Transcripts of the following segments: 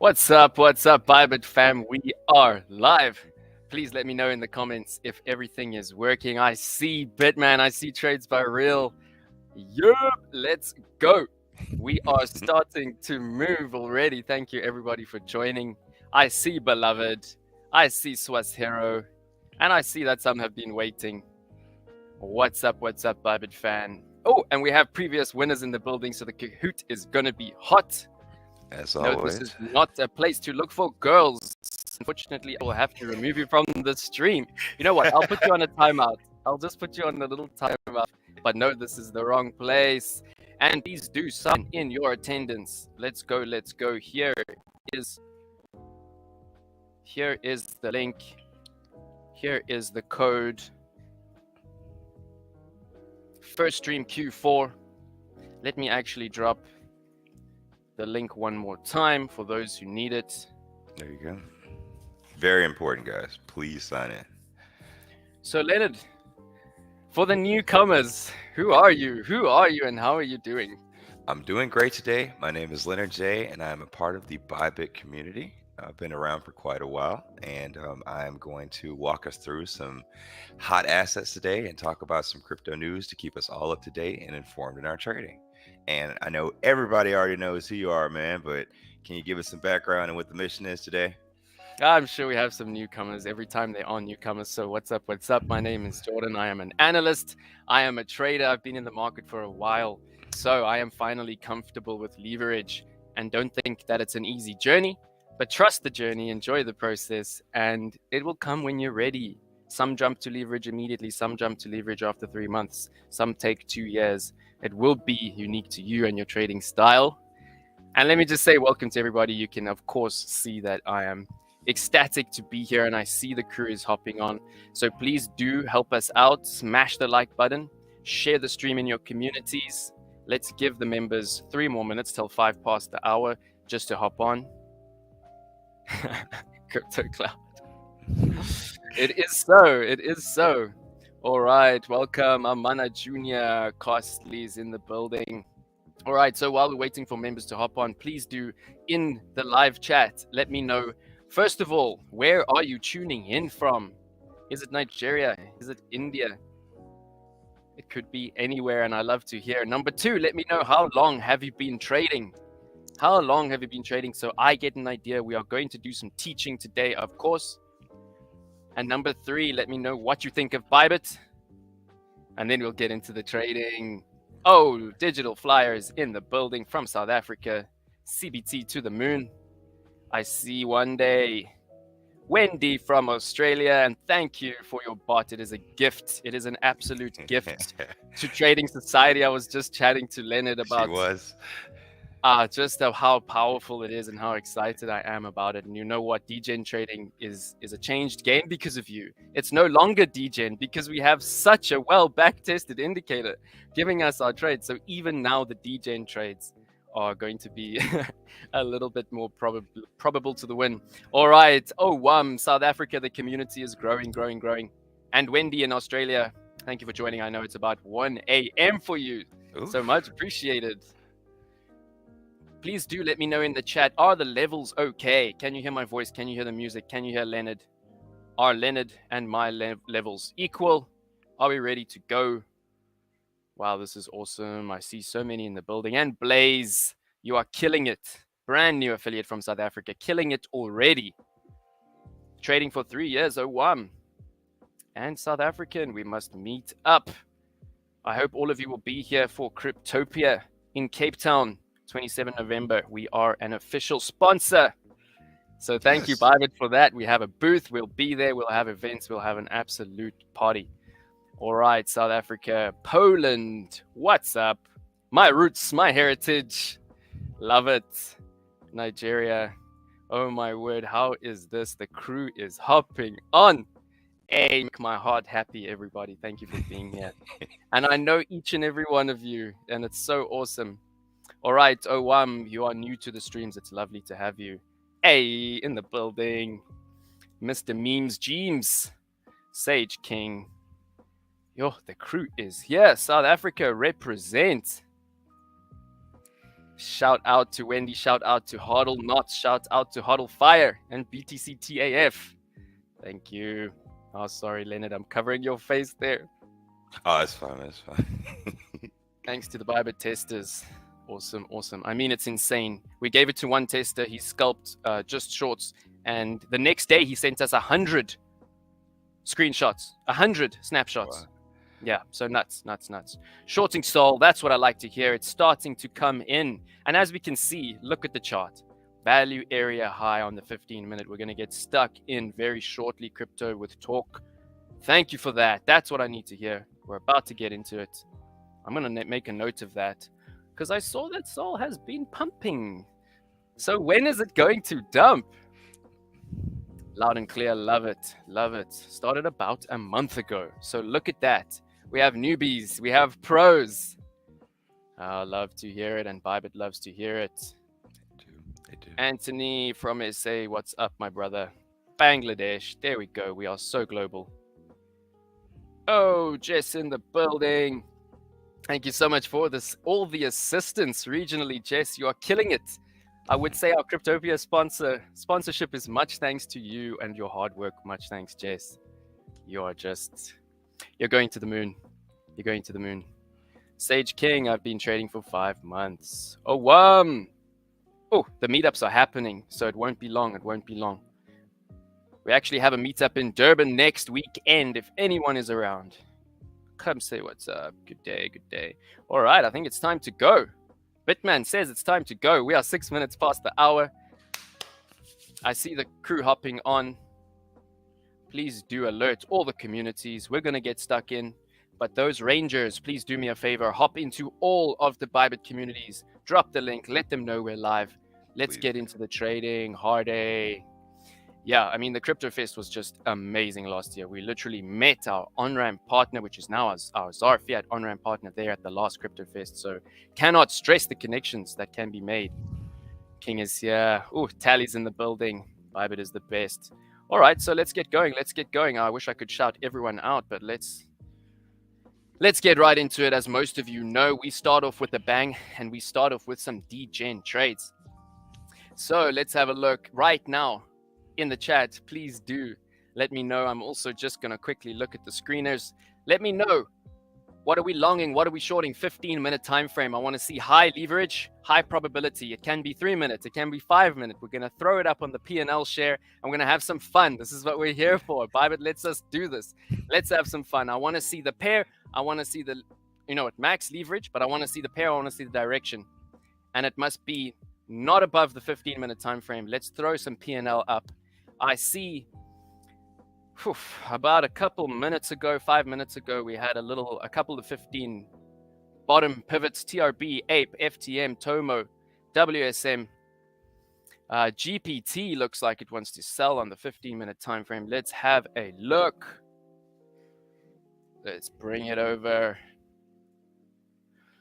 What's up, Bybit fam? We are live. Please let me know in the comments if everything is working. I see Bitman, I see Trades by Real. Yup, let's go. We are starting to move already. Thank you everybody for joining. I see Beloved, I see Swas Hero, and I see that some have been waiting. What's up, Bybit fan? Oh, and we have previous winners in the building, so the Kahoot is gonna be hot. As No, always. this is not a place to look for girls. Unfortunately, I will have to remove you from the stream. You know what? I'll put you on a timeout. I'll just put you on a little timeout. But no, this is the wrong place. And please do sign in your attendance. Let's go, let's go. Here is the link. Here is the code. First stream Q4. Let me actually drop the link one more time for those who need it. There you go. Very important, guys. Please sign in. So Leonard, for the newcomers, who are you? Who are you and how are you doing? I'm doing great today. My name is Leonard J, and I'm a part of the Bybit community. I've been around for quite a while, and I'm going to walk us through some hot assets today and talk about some crypto news to keep us all up to date and informed in our trading. And I know everybody already knows who you are, man, but can you give us some background on what the mission is today? I'm sure we have some newcomers every time they are newcomers. So what's up? What's up? My name is Jordan. I am an analyst. I am a trader. I've been in the market for a while. So I am finally comfortable with leverage, and don't think that it's an easy journey, but trust the journey, enjoy the process, and it will come when you're ready. Some jump to leverage immediately. Some jump to leverage after 3 months. Some take 2 years. It will be unique to you and your trading style. And let me just say welcome to everybody. You can, of course, see that I am ecstatic to be here, and I see the crew is hopping on. So please do help us out. Smash the like button. Share the stream in your communities. Let's give the members 3 more minutes till 5 past the hour just to hop on. Crypto Cloud. It is so. It is so. All right. Welcome. Amana Jr. Costly's in the building. All right. So while we're waiting for members to hop on, please do in the live chat, let me know. First of all, where are you tuning in from? Is it Nigeria? Is it India? It could be anywhere, and I love to hear. Number 2, let me know, how long have you been trading? How long have you been trading? So I get an idea. We are going to do some teaching today, of course. And number 3, let me know what you think of Bybit. And then we'll get into the trading. Oh, Digital Flyers in the building from South Africa. CBT to the moon. I see one day. Wendy from Australia, and thank you for your bot. It is a gift. It is an absolute gift to Trading Society. I was just chatting to Leonard about just how powerful it is and how excited I am about it. And you know what? DGen trading is a changed game because of you. It's no longer DGen because we have such a well back-tested indicator giving us our trades. So even now the DGen trades are going to be a little bit more probable to the win. All right. Oh, South Africa, the community is growing. And Wendy in Australia, thank you for joining. I know it's about 1 a.m. for you. Oof. So much appreciated. Please do let me know in the chat, are the levels okay? Can you hear my voice? Can you hear the music? Can you hear Leonard? Are Leonard and my levels equal? Are we ready to go? Wow, this is awesome. I see so many in the building. And Blaze, you are killing it. Brand new affiliate from South Africa. Killing it already. Trading for 3 years, And South African, we must meet up. I hope all of you will be here for Cryptopia in Cape Town, 27 November. We are an official sponsor. So thank you, Bybit, for that. We have a booth. We'll be there. We'll have events. We'll have an absolute party. All right, South Africa, Poland, what's up? My roots, my heritage, love it. Nigeria, oh my word, how is this? The crew is hopping on. Hey, make my heart happy, everybody. Thank you for being here. And I know each and every one of you, and it's so awesome. All right, you are new to the streams. It's lovely to have you. Hey, in the building, Mr. Memes Jeems, Sage King. Yo, the crew is here. South Africa represent. Shout out to Wendy. Shout out to Hodl Knots. Shout out to Hodl Fire and BTC TAF. Thank you. Oh, sorry, Leonard. I'm covering your face there. Oh, it's fine. It's fine. Thanks to the Bybit testers. Awesome, awesome. I mean, it's insane. We gave it to one tester. He scalped just shorts. And the next day, he sent us 100 screenshots, 100 snapshots. Wow. Yeah, so nuts. Shorting Sol, that's what I like to hear. It's starting to come in. And as we can see, look at the chart. Value area high on the 15-minute. We're going to get stuck in very shortly, crypto with talk. Thank you for that. That's what I need to hear. We're about to get into it. I'm going to make a note of that because I saw that Sol has been pumping. So when is it going to dump? Loud and clear. Love it. Love it. Started about a month ago. So look at that. We have newbies. We have pros. I love to hear it, and Bybit loves to hear it. They do. Anthony from SA, what's up, my brother? Bangladesh. There we go. We are so global. Oh, Jess in the building. Thank you so much for this. All the assistance regionally, Jess. You are killing it. I would say our Cryptopia sponsorship is much thanks to you and your hard work. Much thanks, Jess. You're going to the moon. You're going to the moon. Sage King, I've been trading for 5 months. Oh, the meetups are happening, so it won't be long. It won't be long. We actually have a meetup in Durban next weekend if anyone is around. Come say what's up. Good day, good day. All right, I think it's time to go. Bitman says it's time to go. We are 6 minutes past the hour. I see the crew hopping on. Please do alert all the communities. We're going to get stuck in. But those rangers, please do me a favor. Hop into all of the Bybit communities. Drop the link. Let them know we're live. Let's get into the trading. Harday. Yeah, I mean, the Crypto Fest was just amazing last year. We literally met our on-ramp partner, which is now our ZAR Fiat on-ramp partner there at the last Crypto Fest. So cannot stress the connections that can be made. King is here. Ooh, Tally's in the building. Bybit is the best. All right, so let's get going. Let's get going. I wish I could shout everyone out, but let's get right into it. As most of you know, we start off with a bang, and we start off with some degen trades. So let's have a look right now. In the chat, please do let me know. I'm also just going to quickly look at the screeners. Let me know, what are we longing? What are we shorting? 15-minute time frame. I want to see high leverage, high probability. It can be 3 minutes. It can be 5 minutes. We're going to throw it up on the P&L share. I'm going to have some fun. This is what we're here for. Bybit lets us do this. Let's have some fun. I want to see the pair. I want to see the, max leverage, but I want to see the pair. I want to see the direction. And it must be not above the 15-minute time frame. Let's throw some P&L up. I see about a couple minutes ago, 5 minutes ago, we had a couple of 15 bottom pivots, TRB, APE, FTM, TOMO, WSM. GPT looks like it wants to sell on the 15-minute time frame. Let's have a look. Let's bring it over.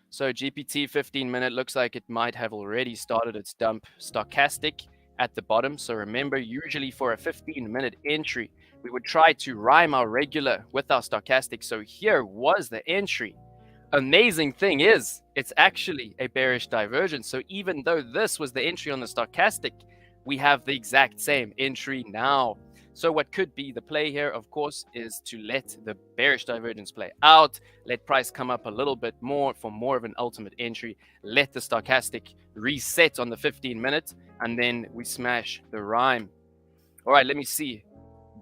So GPT 15-minute looks like it might have already started its dump. Stochastic at the bottom. So remember, usually for a 15-minute entry, we would try to rhyme our regular with our stochastic. So here was the entry. Amazing thing is, it's actually a bearish divergence. So even though this was the entry on the stochastic, we have the exact same entry now. So what could be the play here, of course, is to let the bearish divergence play out, let price come up a little bit more for more of an ultimate entry, let the stochastic reset on the 15-minute, and then we smash the rhyme. All right, let me see.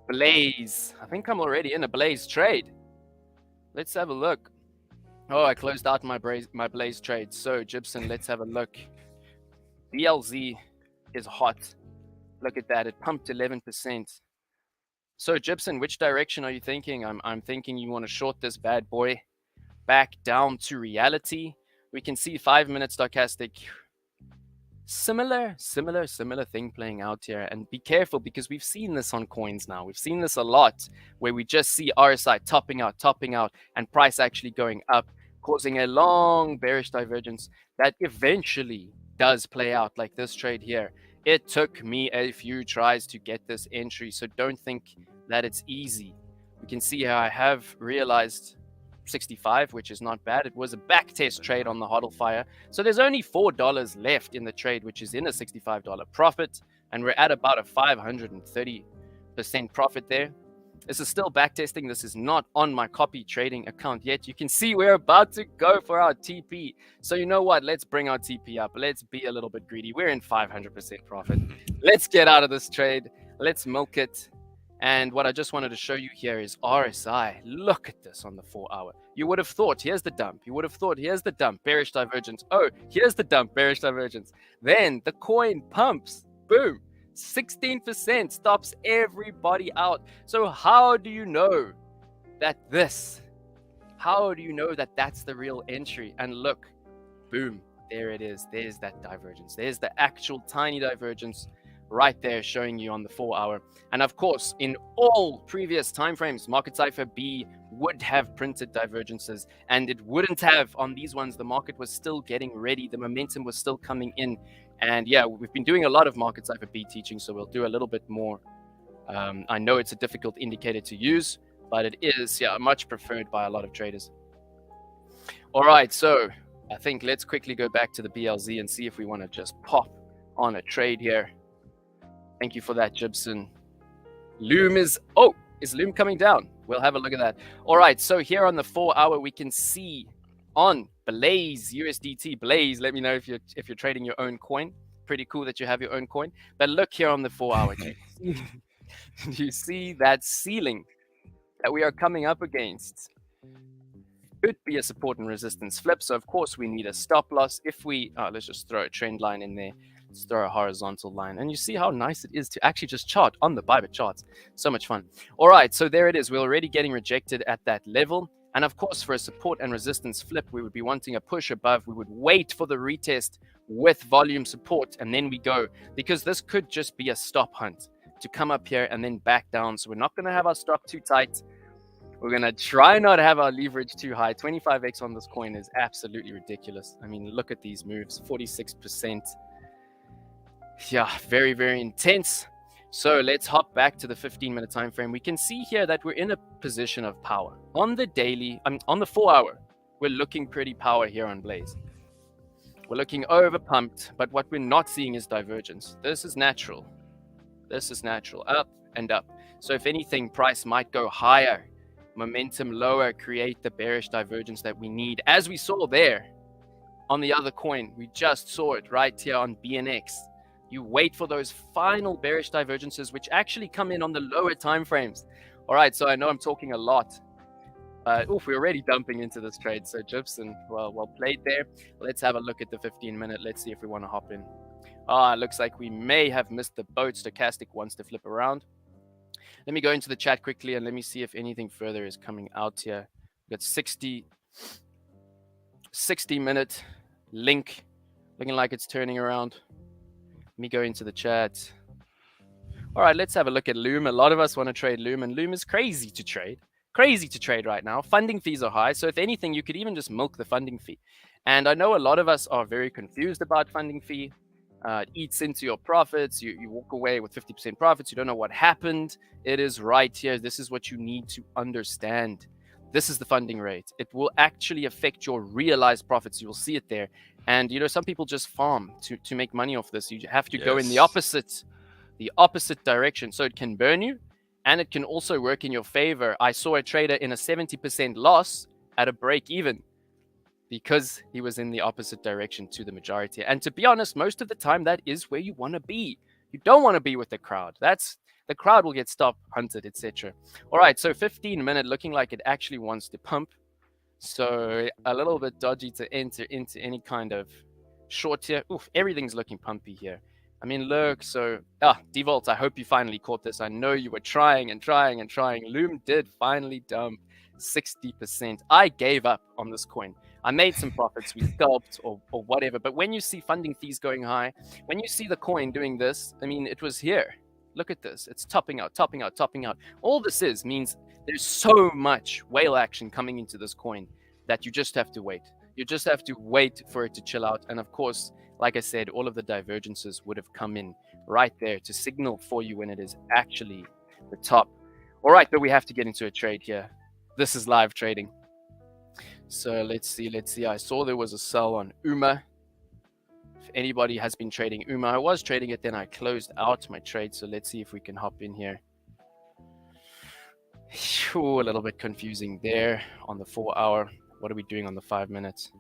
Blaze. I think I'm already in a Blaze trade. Let's have a look. Oh, I closed out my Blaze trade. So, Gibson, let's have a look. BLZ is hot. Look at that. It pumped 11%. So, Gibson, which direction are you thinking? I'm thinking you want to short this bad boy back down to reality. We can see 5-minute stochastic. Similar thing playing out here. And be careful, because we've seen this on coins now. We've seen this a lot, where we just see RSI topping out, and price actually going up, causing a long bearish divergence that eventually does play out, like this trade here. It took me a few tries to get this entry, so don't think that it's easy. We can see how I have realized 65, which is not bad. It was a back test trade on the hodl fire. So there's only $4 left in the trade, which is in a $65 profit. And we're at about a 530% profit there. This is still backtesting. This is not on my copy trading account yet. You can see we're about to go for our TP. So you know what? Let's bring our TP up. Let's be a little bit greedy. We're in 500% profit. Let's get out of this trade. Let's milk it. And what I just wanted to show you here is RSI. Look at this on the 4-hour. You would have thought, here's the dump. You would have thought, here's the dump, bearish divergence. Oh, here's the dump, bearish divergence. Then the coin pumps. Boom. 16% stops everybody out. So how do you know that how do you know that that's the real entry? And look, boom, there it is. There's that divergence. There's the actual tiny divergence right there showing you on the 4-hour. And of course, in all previous timeframes, Market Cypher B would have printed divergences, and it wouldn't have on these ones. The market was still getting ready. The momentum was still coming in. And yeah, we've been doing a lot of Market Cypher B teaching, so we'll do a little bit more. I know it's a difficult indicator to use, but it is, much preferred by a lot of traders. All right, so I think let's quickly go back to the BLZ and see if we want to just pop on a trade here. Thank you for that, Gibson. Loom is Loom coming down? We'll have a look at that. All right, so here on the 4-hour, we can see on Blaze USDT. Blaze, let me know if you're trading your own coin. Pretty cool that you have your own coin. But look here on the 4-hour. Do you see that ceiling that we are coming up against? Could be a support and resistance flip. So of course we need a stop loss. If we let's just throw a trend line in there. Let's throw a horizontal line, and you see how nice it is to actually just chart on the Bybit charts. So much fun. All right, so there it is. We're already getting rejected at that level. And of course, for a support and resistance flip, we would be wanting a push above. We would wait for the retest with volume support, and then we go, because this could just be a stop hunt to come up here and then back down. So we're not going to have our stop too tight. We're going to try not to have our leverage too high. 25x on this coin is absolutely ridiculous. I mean, look at these moves, 46%. Yeah, very, very intense. So let's hop back to the 15-minute time frame. We can see here that we're in a position of power. On the daily, on the 4-hour, we're looking pretty power here on Blaze. We're looking over pumped, but what we're not seeing is divergence. This is natural. This is natural, up and up. So if anything, price might go higher, momentum lower, create the bearish divergence that we need. As we saw there on the other coin, we just saw it right here on BNX. You wait for those final bearish divergences, which actually come in on the lower time frames. All right, so I know I'm talking a lot. We're already dumping into this trade. So Gibson, well played there. Let's have a look at the 15-minute. Let's see if we want to hop in. Looks like we may have missed the boat. Stochastic wants to flip around. Let me go into the chat quickly and let me see if anything further is coming out here. We've got 60-minute link looking like it's turning around. Let me go into the chat. All right, let's have a look at Loom. A lot of us want to trade Loom, and Loom is crazy to trade. Crazy to trade right now. Funding fees are high, so if anything, you could even just milk the funding fee. And I know a lot of us are very confused about funding fee. It eats into your profits. You walk away with 50% profits. You don't know what happened. It is right here. This is what you need to understand. This is the funding rate. It will actually affect your realized profits. You will see it there. And, some people just farm to make money off this. You have to go in the opposite direction. So it can burn you, and it can also work in your favor. I saw a trader in a 70% loss at a break even because he was in the opposite direction to the majority. And to be honest, most of the time, that is where you want to be. You don't want to be with the crowd. The crowd will get stop hunted, etc. All right, so 15-minute looking like it actually wants to pump. So a little bit dodgy to enter into any kind of short here. Oof, everything's looking pumpy here. I mean, look, so, Devault, I hope you finally caught this. I know you were trying and trying and trying. Loom did finally dump 60%. I gave up on this coin. I made some profits, we scalped or whatever. But when you see funding fees going high, when you see the coin doing this, I mean, it was here. Look at this. It's topping out, topping out, topping out. All this means there's so much whale action coming into this coin that you just have to wait. You just have to wait for it to chill out. And of course, like I said, all of the divergences would have come in right there to signal for you when it is actually the top. All right, but we have to get into a trade here. This is live trading. So let's see. I saw there was a sell on UMA. If anybody has been trading UMA, I was trading it, then I closed out my trade. So let's see if we can hop in here. Ooh, a little bit confusing there on the 4 hour. What are we doing on the 5 minutes?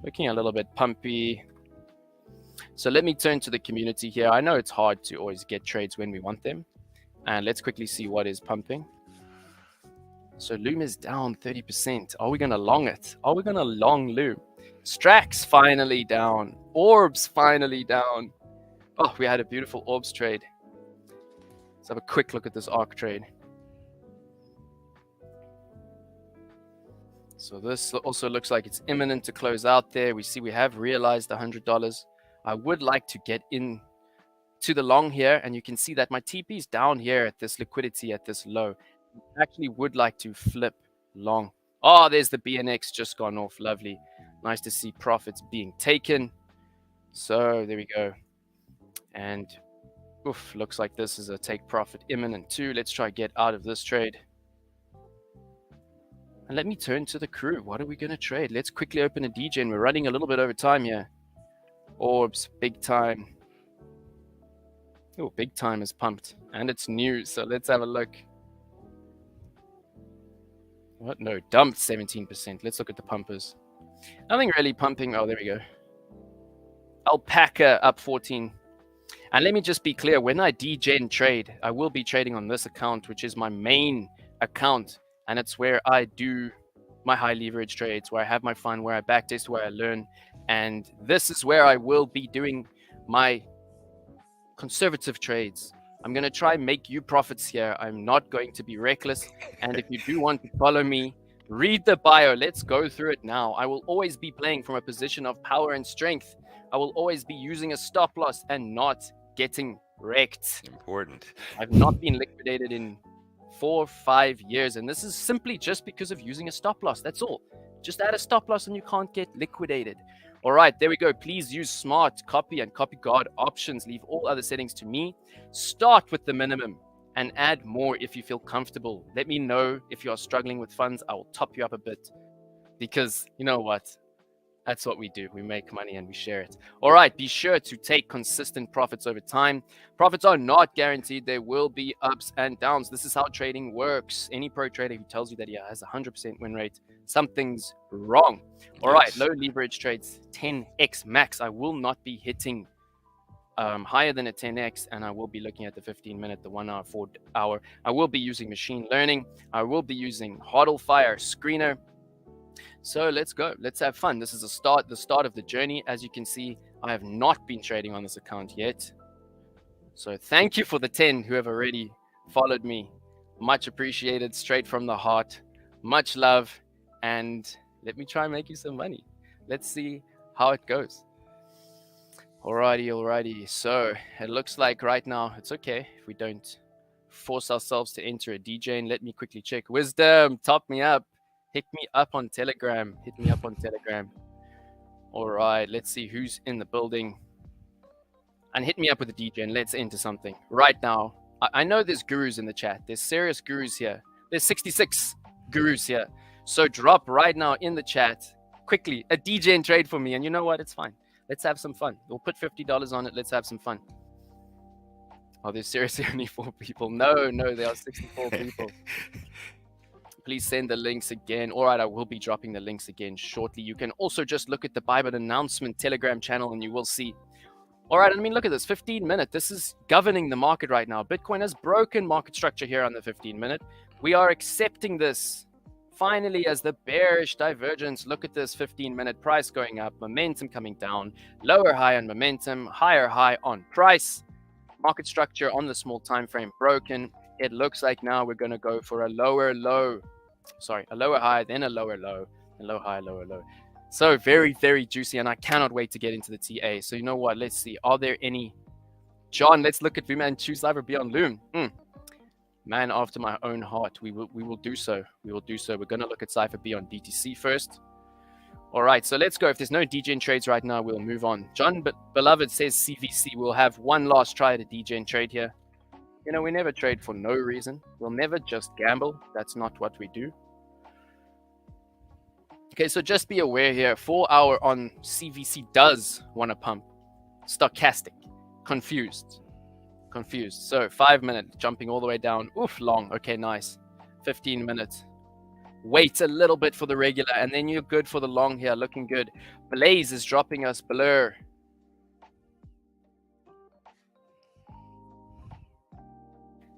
Looking a little bit pumpy. So let me turn to the community here. I know it's hard to always get trades when we want them. And let's quickly see what is pumping. So Loom is down 30%. Are we going to long it? Are we going to long Loom? Strax finally down. Orbs finally down. Oh, we had a beautiful Orbs trade. Let's have a quick look at this ARC trade. So this also looks like it's imminent to close out there. We see we have realized $100. I would like to get in to the long here, and you can see that my TP is down here at this liquidity at this low. I actually would like to flip long. Oh, there's the BNX just gone off. Lovely. Nice to see profits being taken. So there we go. And oof, looks like this is a take profit imminent too. Let's try get out of this trade. And let me turn to the crew. What are we going to trade? Let's quickly open a DJ. We're running a little bit over time here. Orbs, big time. Oh, big time is pumped. And it's new. So let's have a look. What? No, dumped 17%. Let's look at the pumpers. Nothing really pumping. Oh, there we go. Alpaca up 14. And let me just be clear. When I degen trade, I will be trading on this account, which is my main account. And it's where I do my high leverage trades, where I have my fun, where I backtest, where I learn. And this is where I will be doing my conservative trades. I'm going to try and make you profits here. I'm not going to be reckless. And if you do want to follow me, read the bio. Let's go through it now. I will always be playing from a position of power and strength. I will always be using a stop loss and not getting wrecked. Important. I've not been liquidated in 4 or 5 years, and this is simply just because of using a stop loss. That's all. Just add a stop loss and you can't get liquidated. All right, there we go. Please use smart copy and copy guard options. Leave all other settings to me. Start with the minimum and add more if you feel comfortable. Let me know if you are struggling with funds. I will top you up a bit, because you know what? That's what we do. We make money and we share it. All right, be sure to take consistent profits over time. Profits are not guaranteed. There will be ups and downs. This is how trading works. Any pro trader who tells you that he has a 100% win rate, something's wrong. All right, low leverage trades, 10x max. I will not be hitting higher than a 10x, and I will be looking at the 15-minute, the 1 hour, 4 hour. I will be using machine learning. I will be using HODL Fire Screener. So let's go. Let's have fun. This is the start of the journey. As you can see, I have not been trading on this account yet. So thank you for the 10 who have already followed me. Much appreciated, straight from the heart. Much love. And let me try and make you some money. Let's see how it goes. Alrighty. So it looks like right now it's okay if we don't force ourselves to enter a DJ. And let me quickly check. Wisdom, top me up. Hit me up on Telegram. All right, let's see who's in the building. And hit me up with a DJ and let's enter something right now. I know there's gurus in the chat. There's serious gurus here. There's 66 gurus here. So drop right now in the chat, quickly, a DJ and trade for me. And you know what? It's fine. Let's have some fun. We'll put $50 on it. Let's have some fun. Oh, there's seriously only 4 people. No, there are 64 people. Please send the links again. All right, I will be dropping the links again shortly. You can also just look at the Bybit announcement Telegram channel and you will see. All right, I mean, look at this, 15-minute. This is governing the market right now. Bitcoin has broken market structure here on the 15-minute. We are accepting this finally as the bearish divergence. Look at this 15-minute price going up, momentum coming down, lower high on momentum, higher high on price. Market structure on the small time frame broken. It looks like now we're going to go for a lower high, then a lower low, and low high, lower low. So very, very juicy, and I cannot wait to get into the TA. So you know what? Let's see. Are there any? John, let's look at Vuma and choose Cypher B on Loom. Man after my own heart. We will do so. We're going to look at Cypher B on BTC first. All right, so let's go. If there's no DGen trades right now, we'll move on. John Beloved says CVC. We'll have one last try at a DGen trade here. You know, we never trade for no reason. We'll never just gamble. That's not what we do. Okay, so just be aware here, 4 hour on CVC does want to pump. Stochastic, confused. So 5 minutes, jumping all the way down. Oof, long. Okay, nice. 15 minutes. Wait a little bit for the regular, and then you're good for the long here. Looking good. Blaze is dropping us blur.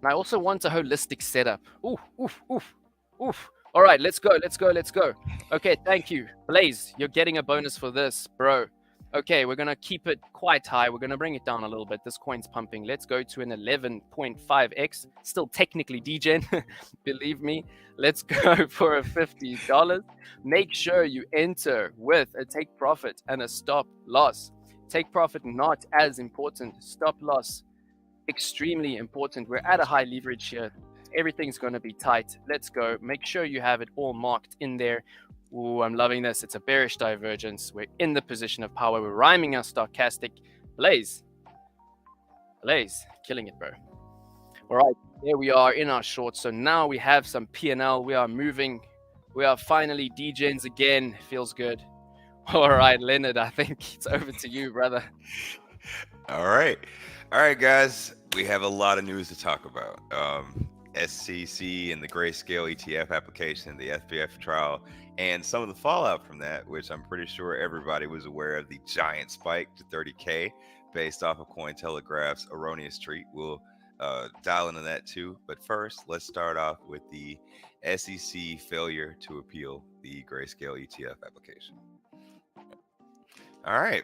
And I also want a holistic setup. Oof, oof, oof, oof. All right, let's go. Okay, thank you. Blaze, you're getting a bonus for this, bro. Okay, we're going to keep it quite high. We're going to bring it down a little bit. This coin's pumping. Let's go to an 11.5x. Still technically degen, believe me. Let's go for a $50. Make sure you enter with a take profit and a stop loss. Take profit not as important. Stop loss extremely important. We're at a high leverage here. Everything's going to be tight. Let's go. Make sure you have it all marked in there. Ooh, I'm loving this. It's a bearish divergence. We're in the position of power. We're rhyming our stochastic. Blaze, killing it, bro. All right, there we are in our shorts. So now we have some P&L. We are moving. We are finally degens again. Feels good. All right, Leonard, I think it's over to you, brother. All right, guys. We have a lot of news to talk about. SCC and the Grayscale ETF application, the FBF trial, and some of the fallout from that, which I'm pretty sure everybody was aware of, the giant spike to 30K based off of Cointelegraph's erroneous tweet. We'll dial into that too. But first, let's start off with the SEC failure to appeal the Grayscale ETF application. All right.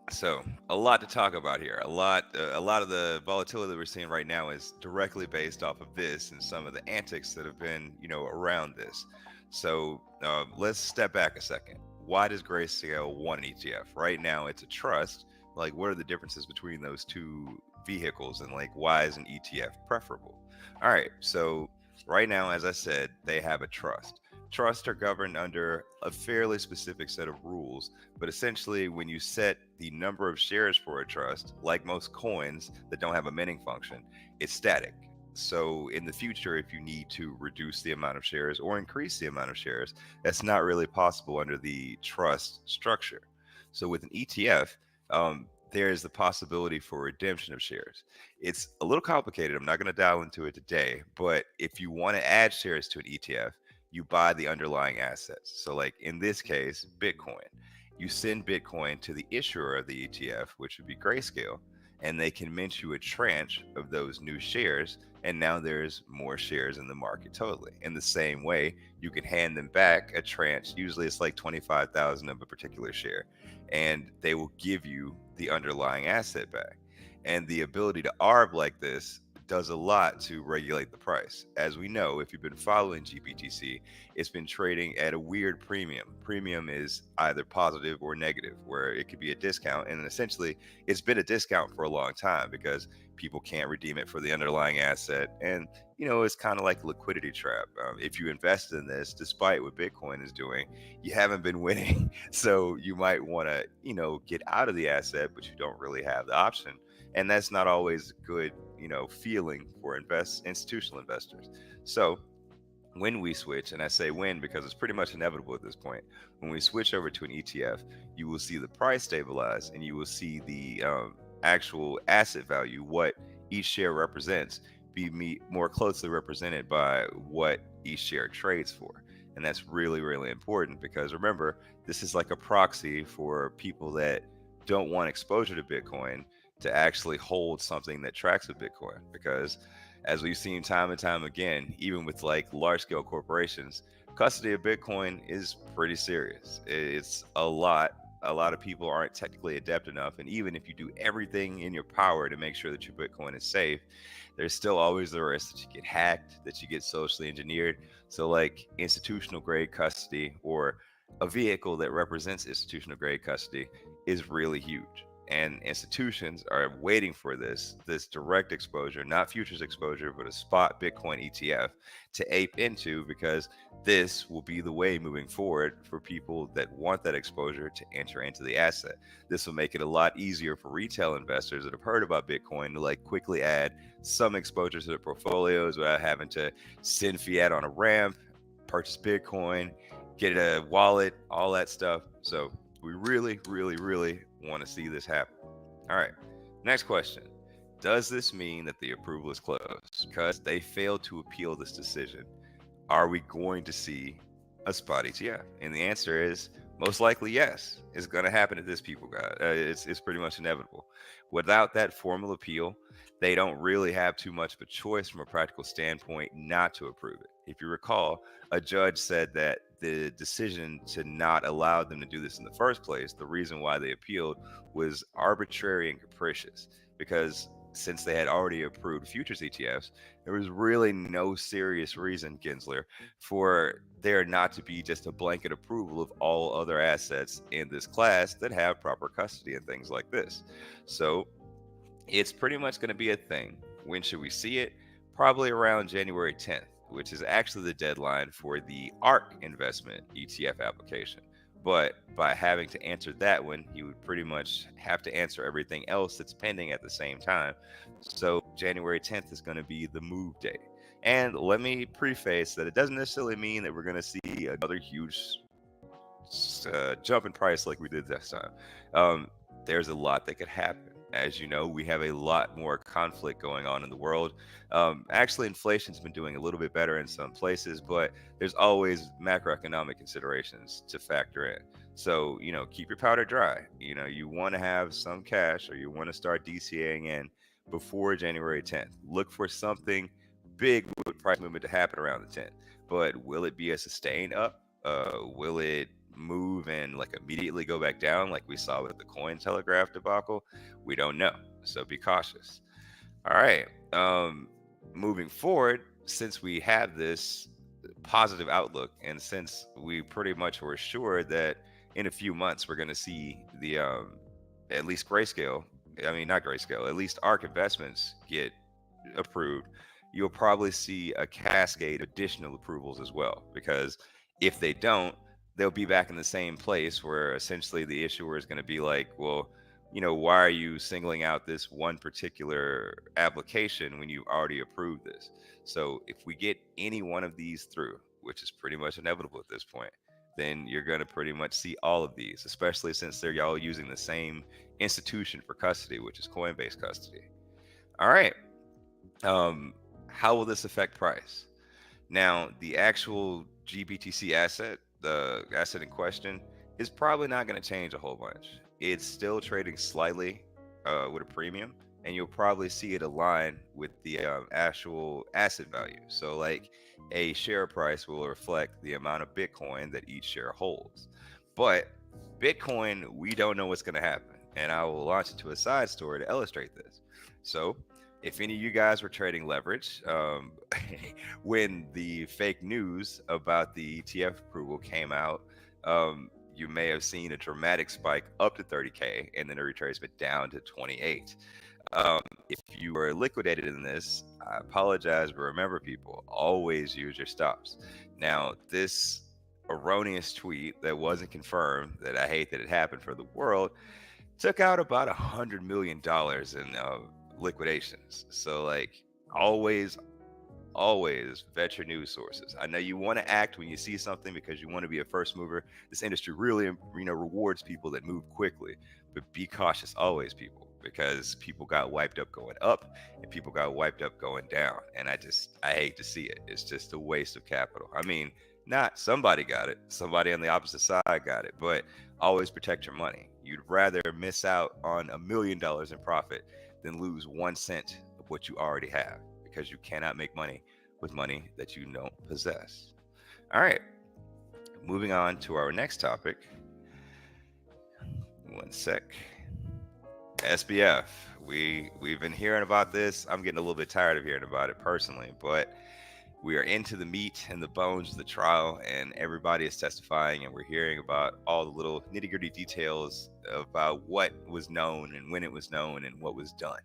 So a lot to talk about here. A lot of the volatility that we're seeing right now is directly based off of this and some of the antics that have been, around this. So let's step back a second. Why does Grayscale want an ETF? Right now, it's a trust. Like, what are the differences between those two vehicles, and like, why is an ETF preferable? All right. So right now, as I said, they have a trust. Trusts are governed under a fairly specific set of rules, but essentially when you set the number of shares for a trust, like most coins that don't have a minting function, it's static. So in the future, if you need to reduce the amount of shares or increase the amount of shares, that's not really possible under the trust structure. So with an ETF, there is the possibility for redemption of shares. It's a little complicated. I'm not going to dive into it today, but if you want to add shares to an ETF, you buy the underlying assets. So like in this case, Bitcoin, you send Bitcoin to the issuer of the ETF, which would be Grayscale, and they can mint you a tranche of those new shares. And now there's more shares in the market totally. In the same way, you can hand them back a tranche. Usually it's like 25,000 of a particular share, and they will give you the underlying asset back. And the ability to arb like this does a lot to regulate the price. As we know, if you've been following GBTC, it's been trading at a weird premium. Premium is either positive or negative, where it could be a discount. And essentially, it's been a discount for a long time because people can't redeem it for the underlying asset. And, it's kind of like a liquidity trap. If you invest in this, despite what Bitcoin is doing, you haven't been winning. So you might want to, get out of the asset, but you don't really have the option. And that's not always good, feeling for institutional investors. So when we switch, and I say when because it's pretty much inevitable at this point, when we switch over to an ETF, you will see the price stabilize and you will see the actual asset value, what each share represents, be more closely represented by what each share trades for. And that's really, really important because remember, this is like a proxy for people that don't want exposure to Bitcoin to actually hold something that tracks with Bitcoin. Because as we've seen time and time again, even with like large scale corporations, custody of Bitcoin is pretty serious. It's a lot. A lot of people aren't technically adept enough. And even if you do everything in your power to make sure that your Bitcoin is safe, there's still always the risk that you get hacked, that you get socially engineered. So like institutional grade custody or a vehicle that represents institutional grade custody is really huge. And institutions are waiting for this direct exposure, not futures exposure, but a spot Bitcoin ETF to ape into, because this will be the way moving forward for people that want that exposure to enter into the asset. This will make it a lot easier for retail investors that have heard about Bitcoin to like quickly add some exposure to their portfolios without having to send fiat on a ramp, purchase Bitcoin, get a wallet, all that stuff. So we really, really, really want to see this happen. All right. Next question. Does this mean that the approval is closed? Because they failed to appeal this decision, are we going to see a spot ETF? And the answer is most likely yes. It's going to happen to this people, guys. It's pretty much inevitable. Without that formal appeal, they don't really have too much of a choice from a practical standpoint not to approve it. If you recall, a judge said that the decision to not allow them to do this in the first place, the reason why they appealed, was arbitrary and capricious, because since they had already approved futures ETFs, there was really no serious reason, Gensler, for there not to be just a blanket approval of all other assets in this class that have proper custody and things like this. So it's pretty much going to be a thing. When should we see it? Probably around January 10th, which is actually the deadline for the ARK investment ETF application. But by having to answer that one, he would pretty much have to answer everything else that's pending at the same time. So January 10th is going to be the move date. And let me preface that it doesn't necessarily mean that we're going to see another huge jump in price like we did this time. There's a lot that could happen. As you know, we have a lot more conflict going on in the world. Actually, inflation's been doing a little bit better in some places, but there's always macroeconomic considerations to factor in. So, keep your powder dry. You want to have some cash, or you want to start DCAing in before January 10th. Look for something big with price movement to happen around the 10th. But will it be a sustained up? Will it move and like immediately go back down like we saw with the coin telegraph debacle? We don't know, so be cautious. All right, moving forward, since we have this positive outlook, and since we pretty much were sure that in a few months we're going to see the at least grayscale, I mean not grayscale, at least ARK investments get approved, you'll probably see a cascade of additional approvals as well. Because if they don't, they'll be back in the same place where essentially the issuer is going to be like, well, why are you singling out this one particular application when you've already approved this? So if we get any one of these through, which is pretty much inevitable at this point, then you're going to pretty much see all of these, especially since they're all using the same institution for custody, which is Coinbase custody. All right. How will this affect price? Now, the actual GBTC asset, the asset in question, is probably not going to change a whole bunch. It's still trading slightly with a premium, and you'll probably see it align with the actual asset value. So, like, a share price will reflect the amount of Bitcoin that each share holds. But Bitcoin, we don't know what's going to happen. And I will launch into a side story to illustrate this. So, if any of you guys were trading leverage, when the fake news about the ETF approval came out, you may have seen a dramatic spike up to 30K and then a retracement down to 28. If you were liquidated in this, I apologize, but remember, people, always use your stops. Now, this erroneous tweet that wasn't confirmed, that I hate that it happened for the world, took out about $100 million in liquidations. So, like, always vet your news sources. I know you want to act when you see something because you want to be a first mover. This industry really, rewards people that move quickly, but be cautious always, people, because people got wiped up going up and people got wiped up going down. And I hate to see it. It's just a waste of capital. I mean, not somebody got it, somebody on the opposite side got it, but always protect your money. You'd rather miss out on $1 million in profit than lose 1 cent of what you already have, because you cannot make money with money that you don't possess. All right, moving on to our next topic. 1 sec. SBF. We've been hearing about this. I'm getting a little bit tired of hearing about it personally, but we are into the meat and the bones of the trial, and everybody is testifying, and we're hearing about all the little nitty-gritty details about what was known and when it was known and what was done.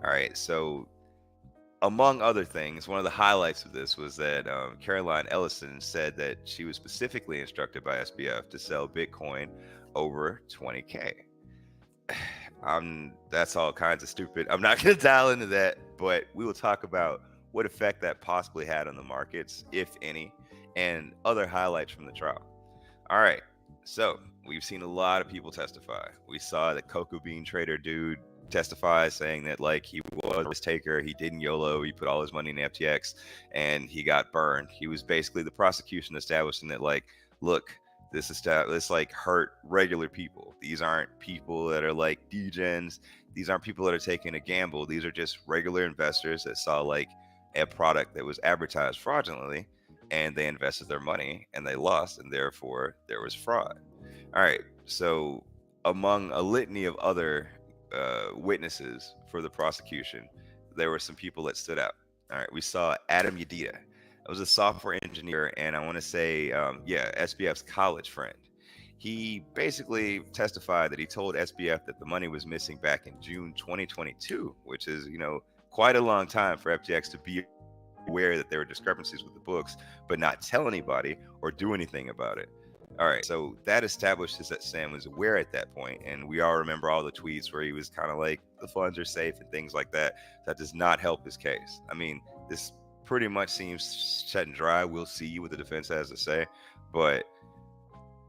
All right, so among other things, one of the highlights of this was that Caroline Ellison said that she was specifically instructed by SBF to sell Bitcoin over 20K. That's all kinds of stupid. I'm not going to dial into that, but we will talk about what effect that possibly had on the markets, if any, and other highlights from the trial. All right. So we've seen a lot of people testify. We saw the cocoa bean trader dude testify saying that like he was a risk taker, he didn't YOLO, he put all his money in FTX and he got burned. He was basically the prosecution establishing that like, look, this like hurt regular people. These aren't people that are like degens. These aren't people that are taking a gamble. These are just regular investors that saw like a product that was advertised fraudulently and they invested their money and they lost, and therefore there was fraud. All right. So, among a litany of other witnesses for the prosecution, there were some people that stood out. All right. We saw Adam Yedida. I was a software engineer, and I want to say, yeah, SBF's college friend. He basically testified that he told SBF that the money was missing back in June 2022, which is, quite a long time for FTX to be aware that there were discrepancies with the books, but not tell anybody or do anything about it. All right, so that establishes that Sam was aware at that point, and we all remember all the tweets where he was kind of like, the funds are safe and things like that. That does not help his case. I mean, this pretty much seems shut and dry. We'll see what the defense has to say, but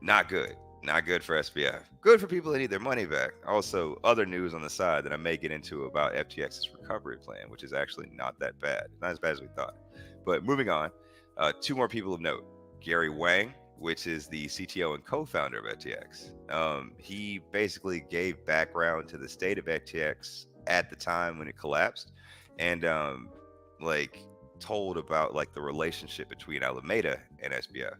not good. Not good for SBF. Good for people that need their money back. Also, other news on the side that I may get into about FTX's recovery plan, which is actually not that bad. Not as bad as we thought. But moving on, two more people of note. Gary Wang, which is the CTO and co-founder of FTX. He basically gave background to the state of FTX at the time when it collapsed, and like told about like the relationship between Alameda and SBF.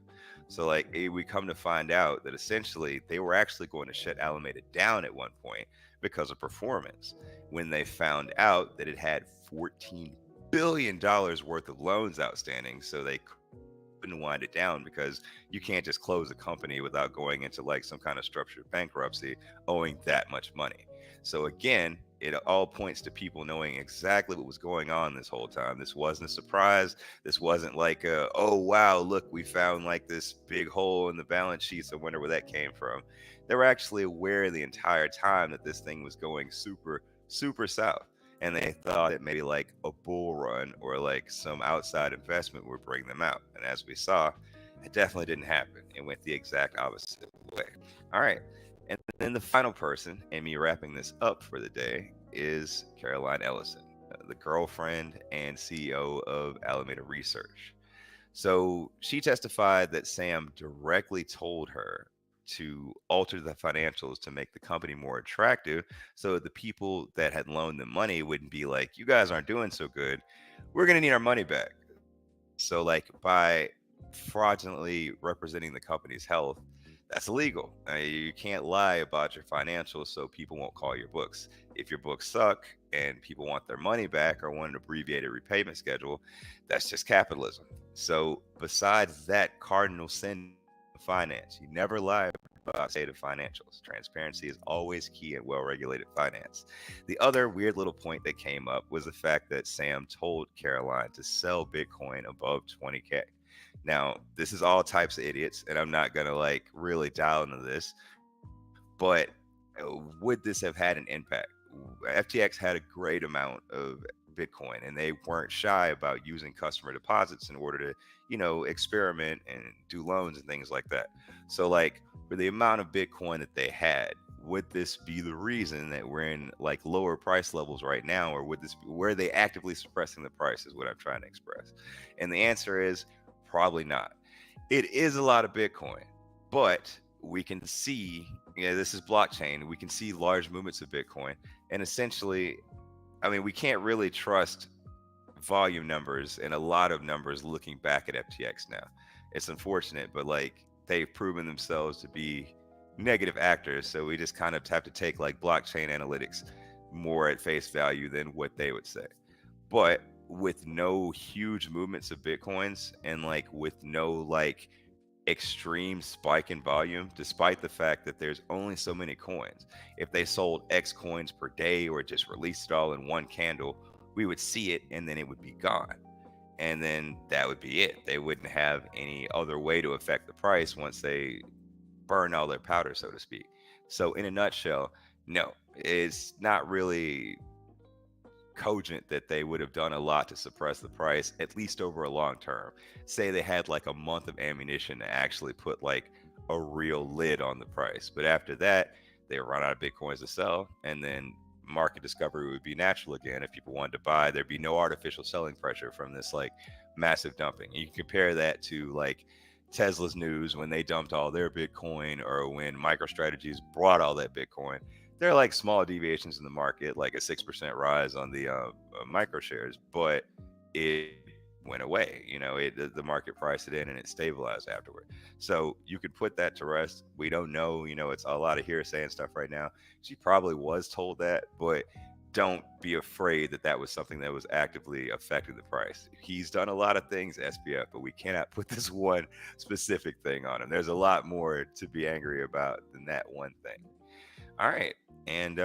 So like we come to find out that essentially they were actually going to shut Alameda down at one point because of performance when they found out that it had $14 billion worth of loans outstanding. So they couldn't wind it down because you can't just close a company without going into like some kind of structured bankruptcy owing that much money. So again, it all points to people knowing exactly what was going on this whole time. This wasn't a surprise. This wasn't like, oh, wow, look, we found like this big hole in the balance sheets. I wonder where that came from. They were actually aware the entire time that this thing was going super, super south. And they thought that maybe like a bull run or like some outside investment would bring them out. And as we saw, it definitely didn't happen. It went the exact opposite way. All right. And then the final person, and me wrapping this up for the day, is Caroline Ellison, the girlfriend and CEO of Alameda Research. So she testified that Sam directly told her to alter the financials to make the company more attractive so the people that had loaned them money wouldn't be like, you guys aren't doing so good. We're going to need our money back. So, like, by fraudulently representing the company's health, that's illegal. You can't lie about your financials so people won't call your books. If your books suck and people want their money back or want an abbreviated repayment schedule, that's just capitalism. So, besides that cardinal sin of finance, you never lie about state of financials. Transparency is always key in well-regulated finance. The other weird little point that came up was the fact that Sam told Caroline to sell Bitcoin above 20K. Now, this is all types of idiots, and I'm not going to like really dial into this, but would this have had an impact? FTX had a great amount of Bitcoin, and they weren't shy about using customer deposits in order to, experiment and do loans and things like that. So, like, for the amount of Bitcoin that they had, would this be the reason that we're in like lower price levels right now, or would this be where they actively suppressing the price? Is what I'm trying to express, and the answer is probably not. It is a lot of Bitcoin, but we can see, this is blockchain. We can see large movements of Bitcoin, and essentially, I mean, we can't really trust volume numbers and a lot of numbers looking back at FTX now. It's unfortunate, but like they've proven themselves to be negative actors. So we just kind of have to take like blockchain analytics more at face value than what they would say. But with no huge movements of Bitcoins and like with no like extreme spike in volume, despite the fact that there's only so many coins. If they sold X coins per day or just released it all in one candle, we would see it and then it would be gone. And then that would be it. They wouldn't have any other way to affect the price once they burn all their powder, so to speak. So, in a nutshell, no, it's not really cogent that they would have done a lot to suppress the price, at least over a long term. Say they had like a month of ammunition to actually put like a real lid on the price. But after that, they run out of Bitcoins to sell, and then market discovery would be natural again. If people wanted to buy, there'd be no artificial selling pressure from this like massive dumping. You can compare that to like Tesla's news when they dumped all their Bitcoin, or when MicroStrategy's brought all that Bitcoin. They're like small deviations in the market, like a 6% rise on the micro shares, but it went away. The market priced it in and it stabilized afterward. So you could put that to rest. We don't know. It's a lot of hearsay and stuff right now. She probably was told that, but don't be afraid that that was something that was actively affecting the price. He's done a lot of things, SPF, but we cannot put this one specific thing on him. There's a lot more to be angry about than that one thing. All right. And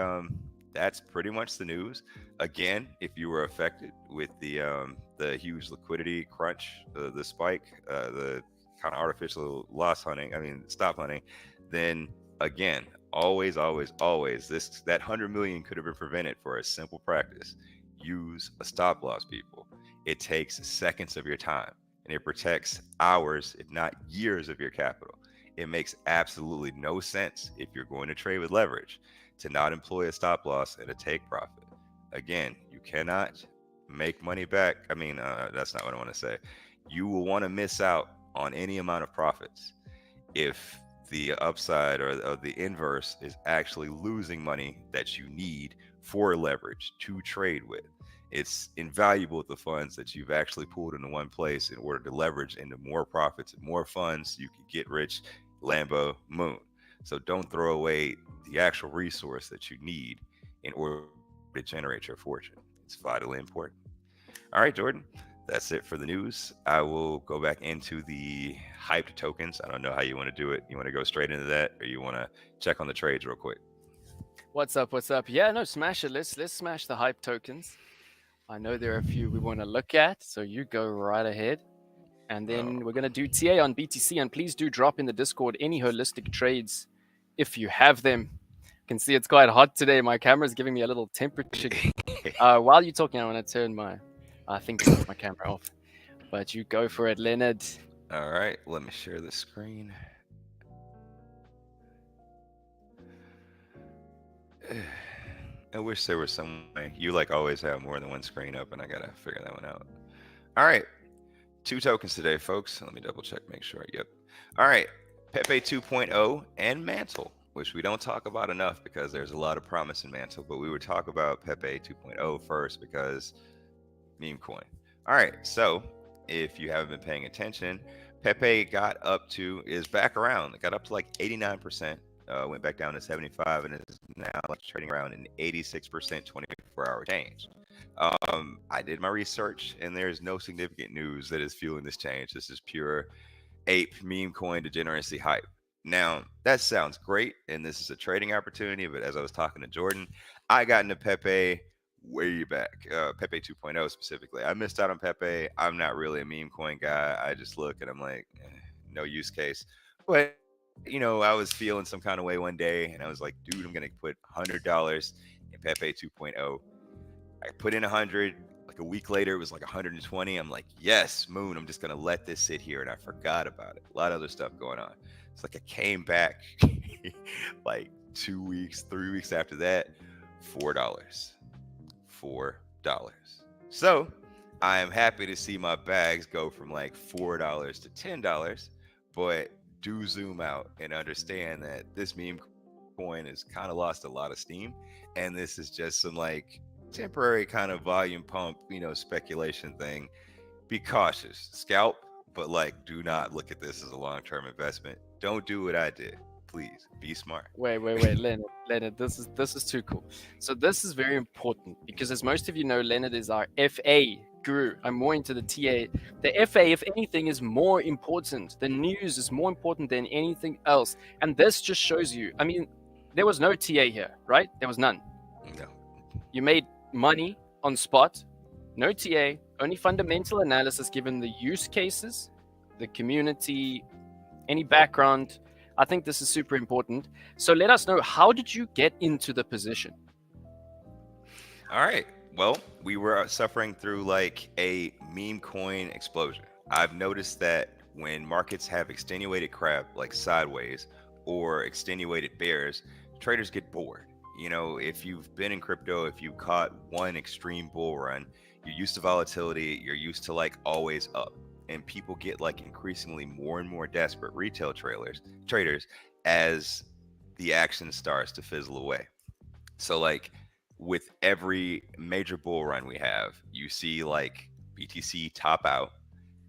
that's pretty much the news. Again, if you were affected with the huge liquidity crunch, the spike, the kind of artificial stop hunting, then again, always, that 100 million could have been prevented for a simple practice. Use a stop loss, people. It takes seconds of your time, and it protects hours, if not years, of your capital. It makes absolutely no sense, if you're going to trade with leverage, to not employ a stop loss and a take profit. Again, you cannot make money back. That's not what I want to say. You will want to miss out on any amount of profits if the upside or the inverse is actually losing money that you need for leverage to trade with. It's invaluable with the funds that you've actually pulled into one place in order to leverage into more profits and more funds. You can get rich, Lambo, Moon. So don't throw away the actual resource that you need in order to generate your fortune. It's vitally important. All right, Jordan, that's it for the news. I will go back into the hyped tokens. I don't know how you want to do it. You want to go straight into that, or you want to check on the trades real quick? What's up? What's up? Yeah, no, smash it. Let's smash the hype tokens. I know there are a few we want to look at, so you go right ahead. And then we're going to do TA on BTC. And please do drop in the Discord any holistic trades if you have them. You can see it's quite hot today. My camera is giving me a little temperature. While you're talking, I want to turn my my camera off. But you go for it, Leonard. All right, let me share the screen. I wish there was some way. You like always have more than one screen up, and I gotta figure that one out. All right, 2 tokens today, folks. Let me double check, make sure. Yep. All right, Pepe 2.0 and Mantle, which we don't talk about enough because there's a lot of promise in Mantle, but we would talk about Pepe 2.0 first because meme coin. All right, so if you haven't been paying attention, Pepe is back around. It got up to like 89%. Went back down to 75 and is now trading around an 86% 24-hour change. I did my research, and there's no significant news that is fueling this change. This is pure ape meme coin degeneracy hype. Now, that sounds great, and this is a trading opportunity, but as I was talking to Jordan, I got into Pepe way back, Pepe 2.0 specifically. I missed out on Pepe. I'm not really a meme coin guy. I just look and I'm like, no use case. But I was feeling some kind of way one day, and I was like, dude, I'm gonna put $100 in Pepe 2.0. I put in 100. Like a week later, it was like 120. I'm like, yes, Moon. I'm just gonna let this sit here, and I forgot about it. A lot of other stuff going on. It's like I came back like 2 weeks, 3 weeks after that, $4. So I am happy to see my bags go from like $4 to $10, but do zoom out and understand that this meme coin has kind of lost a lot of steam, and this is just some like temporary kind of volume pump, speculation thing. Be cautious, scalp, but like do not look at this as a long-term investment. Don't do what I did. Please be smart. Wait, Leonard, this is too cool. So this is very important because, as most of you know, Leonard is our FA guru. I'm more into the TA. The FA, if anything, is more important. The news is more important than anything else. And this just shows you. I mean, there was no TA here, right? There was none. No. You made money on spot, no TA, only fundamental analysis given the use cases, the community, any background. I think this is super important. So let us know, how did you get into the position? All right. Well, we were suffering through like a meme coin explosion. I've noticed that when markets have extenuated crap like sideways or extenuated bears, traders get bored. If you've been in crypto, if you caught one extreme bull run, you're used to volatility, you're used to like always up. And people get like increasingly more and more desperate retail traders as the action starts to fizzle away. So like with every major bull run we have, you see like BTC top out,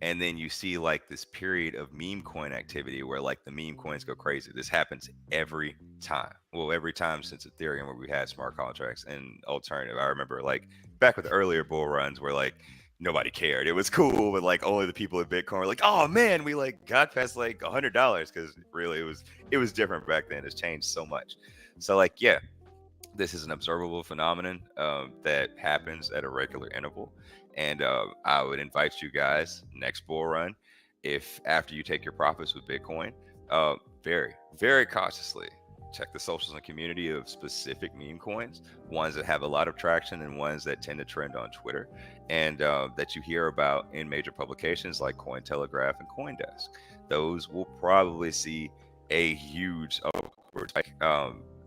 and then you see like this period of meme coin activity where like the meme coins go crazy. This happens every time. Well, every time since Ethereum where we had smart contracts and alternative. I remember like back with earlier bull runs where like nobody cared. It was cool, but like only the people at Bitcoin were like, "Oh man, we like got past like $100," because really it was different back then. It's changed so much. So like yeah, this is an observable phenomenon that happens at a regular interval. And I would invite you guys next bull run, if after you take your profits with Bitcoin, very, very cautiously check the socials and community of specific meme coins, ones that have a lot of traction and ones that tend to trend on Twitter, and that you hear about in major publications like Cointelegraph and CoinDesk. Those will probably see a huge upward spike.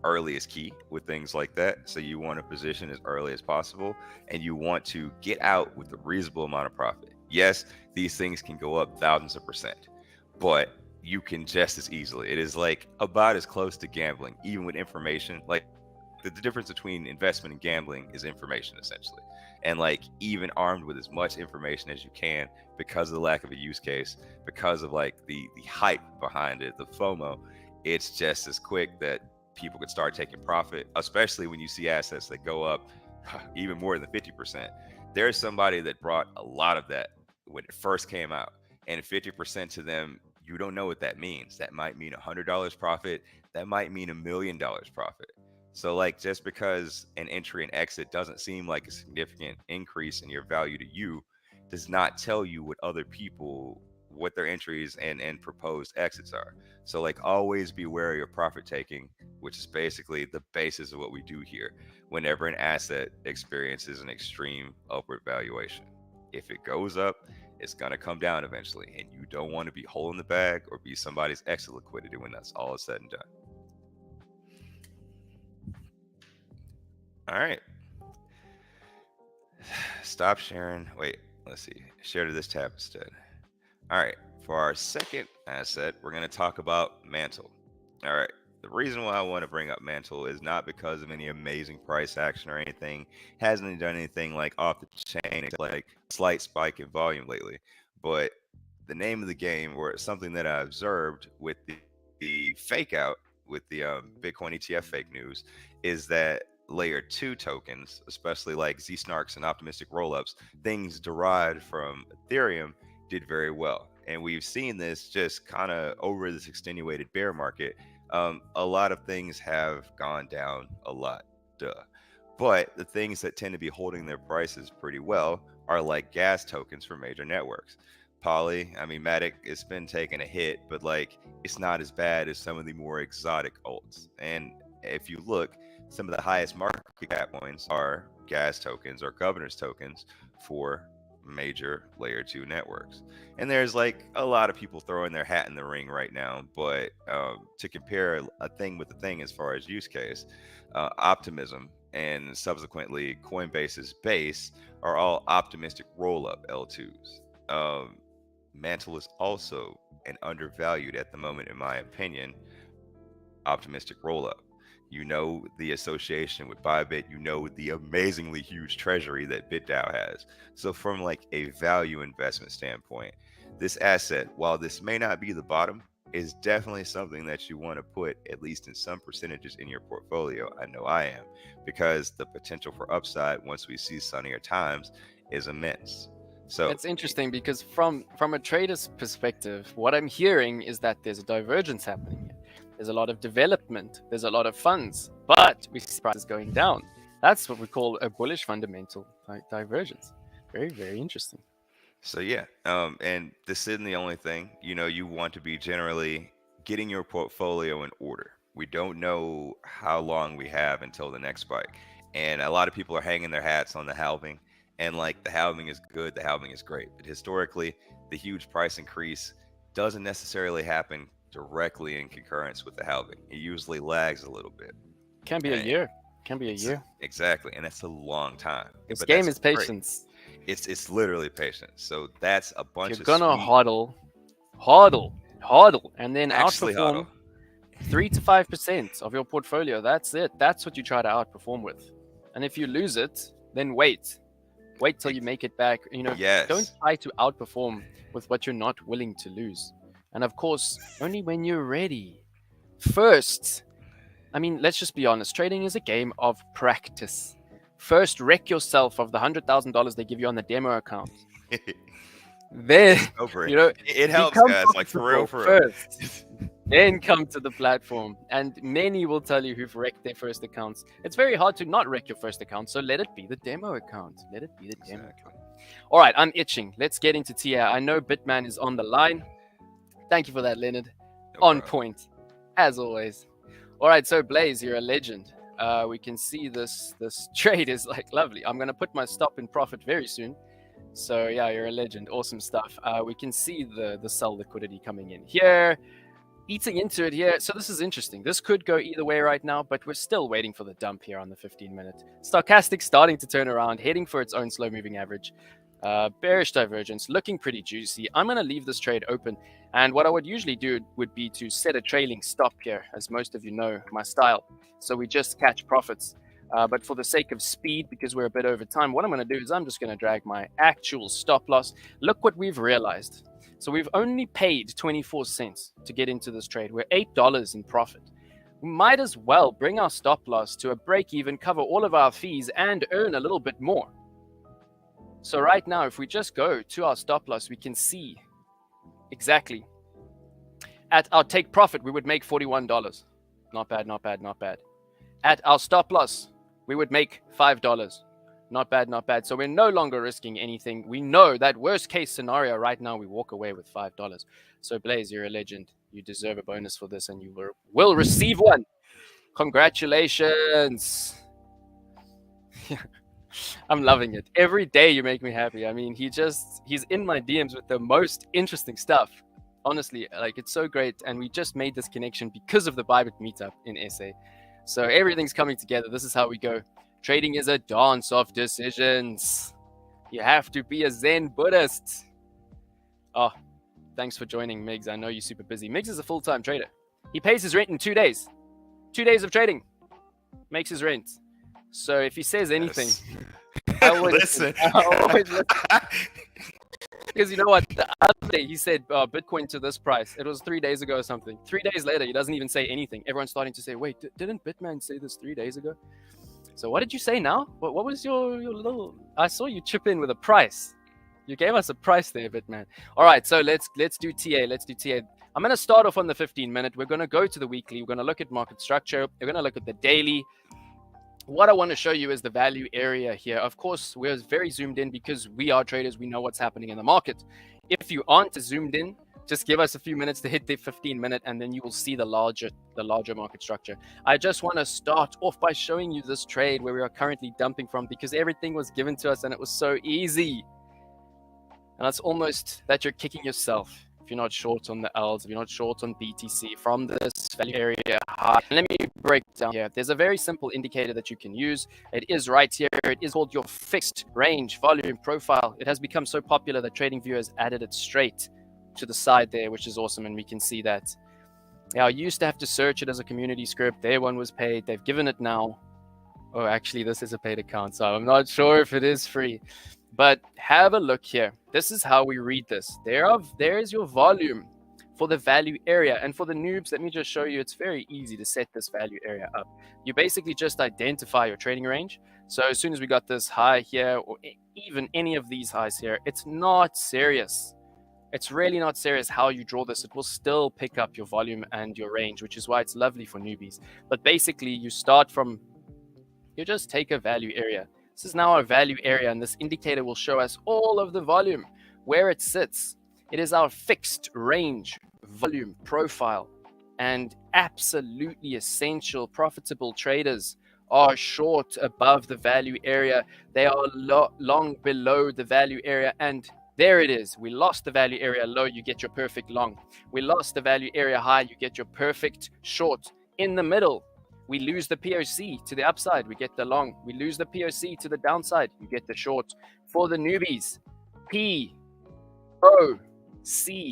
Early is key with things like that. So you want to position as early as possible, and you want to get out with a reasonable amount of profit. Yes, these things can go up thousands of percent, but you can just as easily. It is like about as close to gambling, even with information. Like the difference between investment and gambling is information essentially. And like even armed with as much information as you can, because of the lack of a use case, because of like the hype behind it, the FOMO, it's just as quick that people could start taking profit, especially when you see assets that go up even more than 50%. There's somebody that brought a lot of that when it first came out, and 50% to them, you don't know what that means. That might mean $100 profit, that might mean $1 million profit. So, like, just because an entry and exit doesn't seem like a significant increase in your value to you, does not tell you what other people, what their entries and proposed exits are. So, like, always be wary of profit taking, which is basically the basis of what we do here. Whenever an asset experiences an extreme upward valuation, if it goes up, it's gonna come down eventually, and you don't want to be holding the bag or be somebody's exit liquidity when that's all is said and done. All right. Stop sharing. Wait, let's see. Share to this tab instead. All right. For our second asset, we're going to talk about Mantle. All right. The reason why I want to bring up Mantle is not because of any amazing price action or anything. Hasn't done anything like off the chain, like slight spike in volume lately. But the name of the game, or something that I observed with the fake out, with the Bitcoin ETF fake news, is that layer two tokens, especially like Z snarks and optimistic rollups, things derived from Ethereum, did very well. And we've seen this just kind of over this extenuated bear market. A lot of things have gone down a lot, duh. But the things that tend to be holding their prices pretty well are like gas tokens for major networks. Poly, I mean, Matic, it's been taking a hit, but like it's not as bad as some of the more exotic alts. And if you look, some of the highest market cap coins are gas tokens or governance tokens for major layer two networks. And there's like a lot of people throwing their hat in the ring right now, but to compare a thing with a thing as far as use case, Optimism and subsequently Coinbase's base are all optimistic roll up L2s. Um, Mantle is also an undervalued at the moment, in my opinion, optimistic roll up. You know the association with Bybit, you know the amazingly huge treasury that BitDAO has. So from like a value investment standpoint, this asset, while this may not be the bottom, is definitely something that you want to put at least in some percentages in your portfolio. I know I am, because the potential for upside once we see sunnier times is immense. So It's interesting because from a trader's perspective, what I'm hearing is that there's a divergence happening here. There's a lot of development, there's a lot of funds, but we see prices going down. That's what we call a bullish fundamental divergence. Very, very interesting. So yeah, and this isn't the only thing. You want to be generally getting your portfolio in order. We don't know how long we have until the next spike, and a lot of people are hanging their hats on the halving. And like the halving is good, the halving is great, but historically, the huge price increase doesn't necessarily happen directly in concurrence with the halving. It usually lags a little bit. Can be a And year. Can be a year. exactly, and that's a long time. This But game that's is great. patience. It's literally patience. So that's a If you're bunch of gonna sweet, hodl, and then actually outperform huddle. 3 to 5% of your portfolio. That's it. That's what you try to outperform with. And if you lose it, then wait till you make it back. Don't Yes. try to outperform with what you're not willing to lose. And of course, only when you're ready. First, let's just be honest. Trading is a game of practice. First, wreck yourself of the $100,000 they give you on the demo account. Then, It's sobering. It helps, become guys. Like for real, profitable for real. first. Then come to the platform. And many will tell you who've wrecked their first accounts. It's very hard to not wreck your first account, so let it be the demo account. Let it be the demo account. All right, I'm itching. Let's get into TA. I know Bitman is on the line. Thank you for that, Leonard. No On problem. point, as always. All right, so Blaze, you're a legend. We can see this trade is like lovely. I'm going to put my stop in profit very soon. So yeah, you're a legend. Awesome stuff. We can see the sell liquidity coming in here, eating into it here. So this is interesting. This could go either way right now, but we're still waiting for the dump here on the 15-minute. Stochastic starting to turn around, heading for its own slow-moving average. Bearish divergence, looking pretty juicy. I'm going to leave this trade open. And what I would usually do would be to set a trailing stop here, as most of you know my style. So we just catch profits. But for the sake of speed, because we're a bit over time, what I'm going to do is I'm just going to drag my actual stop loss. Look what we've realized. So we've only paid 24 cents to get into this trade. We're $8 in profit. We might as well bring our stop loss to a break even, cover all of our fees, and earn a little bit more. So right now, if we just go to our stop loss, we can see exactly. At our take profit, we would make $41. Not bad, not bad, not bad. At our stop loss, we would make $5. Not bad, not bad. So we're no longer risking anything. We know that worst case scenario right now, we walk away with $5. So Blaze, you're a legend. You deserve a bonus for this, and you will receive one. Congratulations. I'm loving it. Every day you make me happy. He's in my DMs with the most interesting stuff. Honestly, like, it's so great. And we just made this connection because of the Bybit meetup in SA. So everything's coming together. This is how we go. Trading is a dance of decisions. You have to be a Zen Buddhist. Oh, thanks for joining, Migs. I know you're super busy. Migs is a full-time trader. He pays his rent in 2 days. 2 days of trading makes his rent. So if he says anything, I always listen. listen. Because you know what? The other day he said Bitcoin to this price. It was 3 days ago or something. 3 days later, he doesn't even say anything. Everyone's starting to say, wait, didn't Bitman say this 3 days ago? So what did you say now? What was your little... I saw you chip in with a price. You gave us a price there, Bitman. All right, so let's do TA. Let's do TA. I'm going to start off on the 15-minute. We're going to go to the weekly. We're going to look at market structure. We're going to look at the daily. What I want to show you is the value area here. Of course, we're very zoomed in because we are traders. We know what's happening in the market. If you aren't zoomed in, just give us a few minutes to hit the 15-minute, and then you will see the larger market structure. I just want to start off by showing you this trade where we are currently dumping from, because everything was given to us and it was so easy. And that's almost that you're kicking yourself if you're not short on the Ls, if you're not short on BTC from this value area high. Let me break down here. There's a very simple indicator that you can use. It is right here. It is called your fixed range volume profile. It has become so popular that TradingView has added it straight to the side there, which is awesome, and we can see that. Now, I used to have to search it as a community script. Their one was paid. They've given it now. Oh, actually, this is a paid account, so I'm not sure if it is free. But have a look here. This is how we read this. There is your volume for the value area. And for the noobs, let me just show you. It's very easy to set this value area up. You basically just identify your trading range. So as soon as we got this high here, or even any of these highs here, it's not serious. It's really not serious how you draw this. It will still pick up your volume and your range, which is why it's lovely for newbies. But basically, you just take a value area. This is now our value area, and this indicator will show us all of the volume, where it sits. It is our fixed range volume profile, and absolutely essential profitable traders are short above the value area. They are long below the value area, and There it is. We lost the value area low, you get your perfect long. We lost the value area high, you get your perfect short. In the middle, we lose the POC to the upside, we get the long. We lose the POC to the downside, you get the short. For the newbies, POC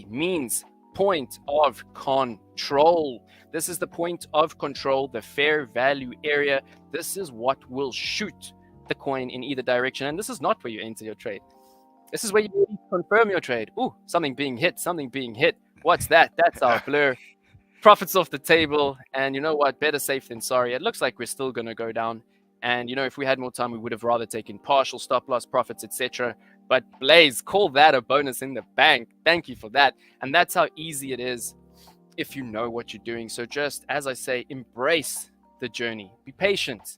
means point of control. This is the point of control, the fair value area. This is what will shoot the coin in either direction. And this is not where you enter your trade. This is where you confirm your trade. Ooh, something being hit, something being hit. What's that? That's our blur. Profits off the table. And you know what? Better safe than sorry. It looks like we're still going to go down. And, you know, if we had more time, we would have rather taken partial stop loss profits, etc. But Blaze, call that a bonus in the bank. Thank you for that. And that's how easy it is if you know what you're doing. So just, as I say, embrace the journey. Be patient.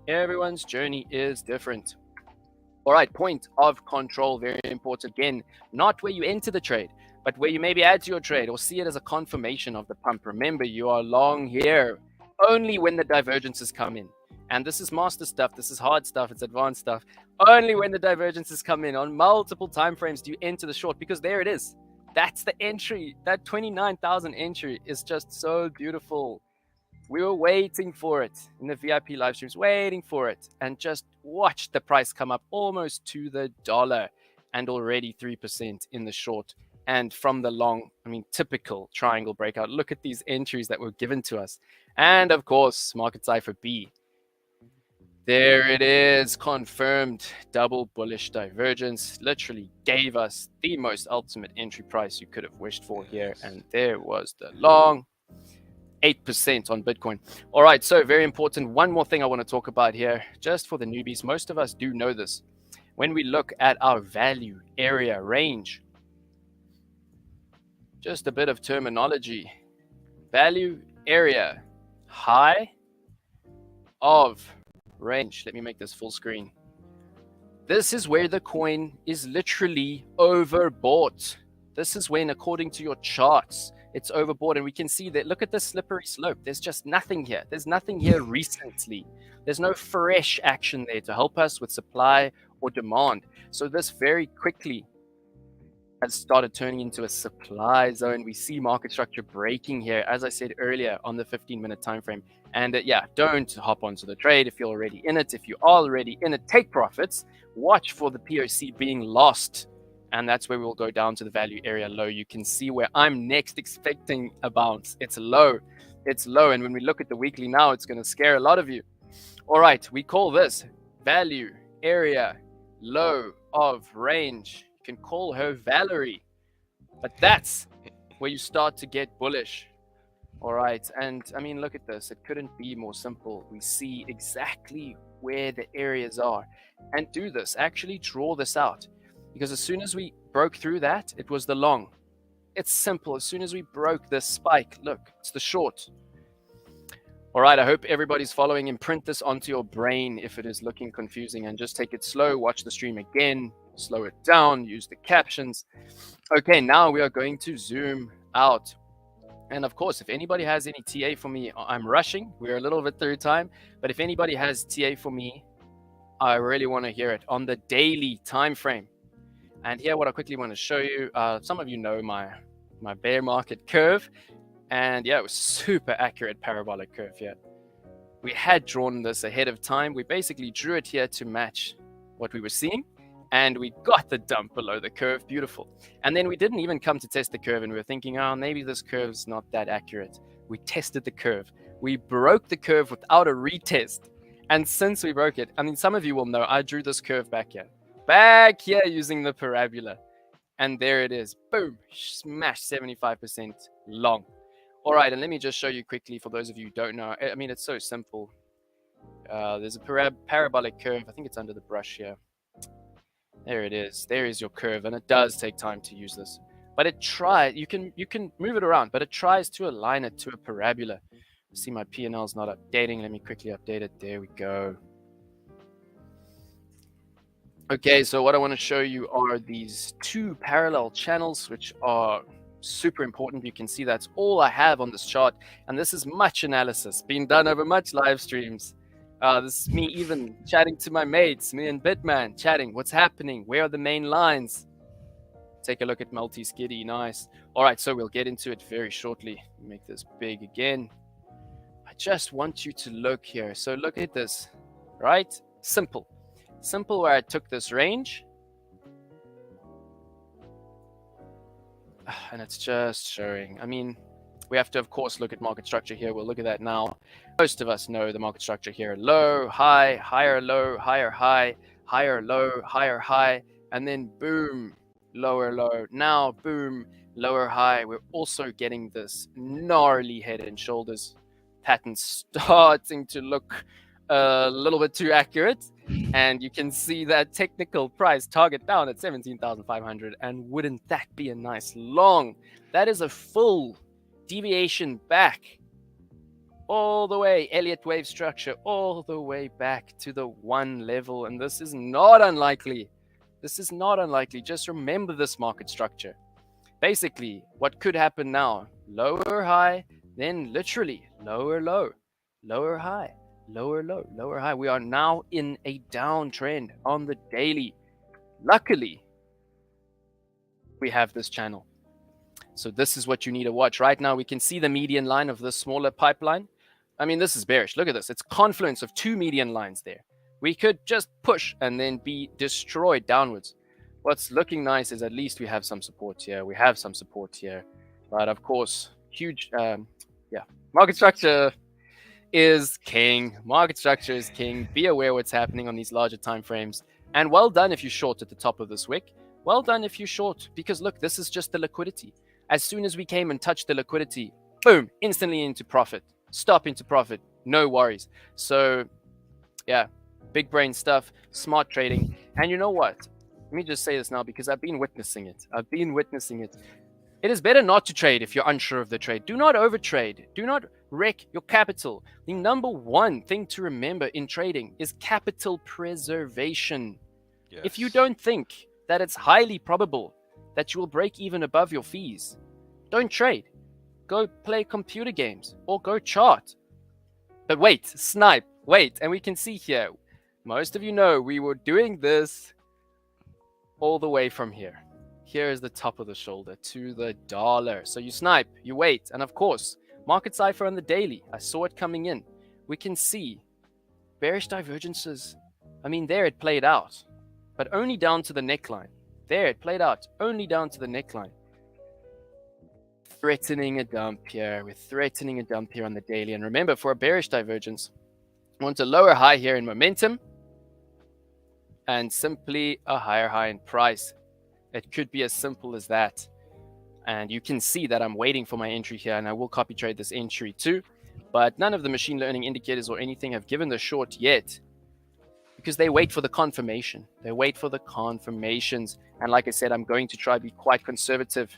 Everyone's journey is different. All right, point of control, very important. Again, not where you enter the trade, but where you maybe add to your trade or see it as a confirmation of the pump. Remember, you are long here only when the divergences come in. And this is master stuff. This is hard stuff. It's advanced stuff. Only when the divergences come in on multiple time frames do you enter the short, because there it is. That's the entry. That 29,000 entry is just so beautiful. We were waiting for it in the VIP live streams, waiting for it, and just watch the price come up almost to the dollar, and already 3% in the short. And from the long, I mean, typical triangle breakout. Look at these entries that were given to us. And of course, market cipher B. There it is, confirmed double bullish divergence. Literally gave us the most ultimate entry price you could have wished for here. And there was the long. 8% on Bitcoin. All right, so very important. One more thing I want to talk about here, just for the newbies. Most of us do know this. When we look at our value area range, just a bit of terminology. Value area, high of range. Let me make this full screen. This is where the coin is literally overbought. This is when, according to your charts, it's overbought, and we can see that. Look at the slippery slope. There's just nothing here. There's nothing here recently. There's no fresh action there to help us with supply or demand. So this very quickly has started turning into a supply zone. We see market structure breaking here, as I said earlier, on the 15-minute time frame. And yeah, don't hop onto the trade if you're already in it. If you are already in it, take profits. Watch for the POC being lost. And that's where we'll go down to the value area low. You can see where I'm next expecting a bounce. It's low. It's low. And when we look at the weekly now, it's going to scare a lot of you. All right, we call this value area low of range. You can call her Valerie. But that's where you start to get bullish. All right. And I mean, look at this. It couldn't be more simple. We see exactly where the areas are. And do this. Actually draw this out. Because as soon as we broke through that, it was the long. It's simple. As soon as we broke this spike, look, it's the short. All right, I hope everybody's following. Imprint this onto your brain if it is looking confusing, and just take it slow. Watch the stream again. Slow it down. Use the captions. Okay, now we are going to zoom out. And of course, if anybody has any TA for me, I'm rushing. We're a little bit through time. But if anybody has TA for me, I really want to hear it on the daily time frame. And here, what I quickly want to show you, some of you know my bear market curve. And yeah, it was super accurate parabolic curve here. We had drawn this ahead of time. We basically drew it here to match what we were seeing. And we got the dump below the curve. Beautiful. And then we didn't even come to test the curve. And we were thinking, oh, maybe this curve's not that accurate. We tested the curve. We broke the curve without a retest. And since we broke it, I mean, some of you will know, I drew this curve back here using the parabola. And there it is. Boom. Smash 75% long. All right. And let me just show you quickly for those of you who don't know. I mean, it's so simple. There's a parabolic curve. I think it's under the brush here. There it is. There is your curve. And it does take time to use this. But it tries. You can move it around. But it tries to align it to a parabola. See, my P&L is not updating. Let me quickly update it. There we go. Okay, so what I want to show you are these two parallel channels, which are super important. You can see that's all I have on this chart. And this is much analysis being done over much live streams. This is me even chatting to my mates, me and Bitman chatting. What's happening? Where are the main lines? take a look at multi-skiddy. Nice. All right, so we'll get into it very shortly. Make this big again. I just want you to look here. So look at this, right? Simple. Simple where I took this range. And it's just showing. I mean, we have to, of course, look at market structure here. We'll look at that now. Most of us know the market structure here. Low, high, higher, low, higher, high, higher, low, higher, high, and then boom, lower, low. Now, boom, lower, high. We're also getting this gnarly head and shoulders pattern starting to look a little bit too accurate. And you can see that technical price target down at 17,500. And wouldn't that be a nice long? That is a full deviation back all the way, Elliott wave structure, all the way back to the 1 level. And this is not unlikely. This is not unlikely. Just remember this market structure. Basically, what could happen now? Lower high, then literally lower low, lower high, lower low, lower high. We are now in a downtrend on the daily. Luckily, we have this channel. So this is what you need to watch. Right now, we can see the median line of this smaller pipeline. I mean, this is bearish. Look at this. It's confluence of 2 median lines there. We could just push and then be destroyed downwards. What's looking nice is at least we have some support here. We have some support here. But of course, huge, market structure is king. Market structure is king. Be aware what's happening on these larger time frames. And well done if you short at the top of this wick. Well done if you short, because look, this is just the liquidity. As soon as we came and touched the liquidity, boom, instantly into profit. Stop into profit. No worries. So, yeah, big brain stuff, smart trading. And you know what? Let me just say this now because I've been witnessing it. It is better not to trade if you're unsure of the trade. Do not overtrade. Do not wreck your capital. The number one thing to remember in trading is capital preservation. Yes. If you don't think that it's highly probable that you will break even above your fees, don't trade. Go play computer games or go chart. But wait, snipe, wait. And we can see here, most of you know we were doing this all the way from here. Here is the top of the shoulder to the dollar. So you snipe, you wait. And of course, market cipher on the daily. I saw it coming in. We can see bearish divergences. I mean, there it played out, but only down to the neckline. There it played out, only down to the neckline. Threatening a dump here. We're threatening a dump here on the daily. And remember, for a bearish divergence, we want a lower high here in momentum and simply a higher high in price. It could be as simple as that. And you can see that I'm waiting for my entry here, and I will copy trade this entry too. But none of the machine learning indicators or anything have given the short yet, because they wait for the confirmation. They wait for the confirmations. And like I said, I'm going to try to be quite conservative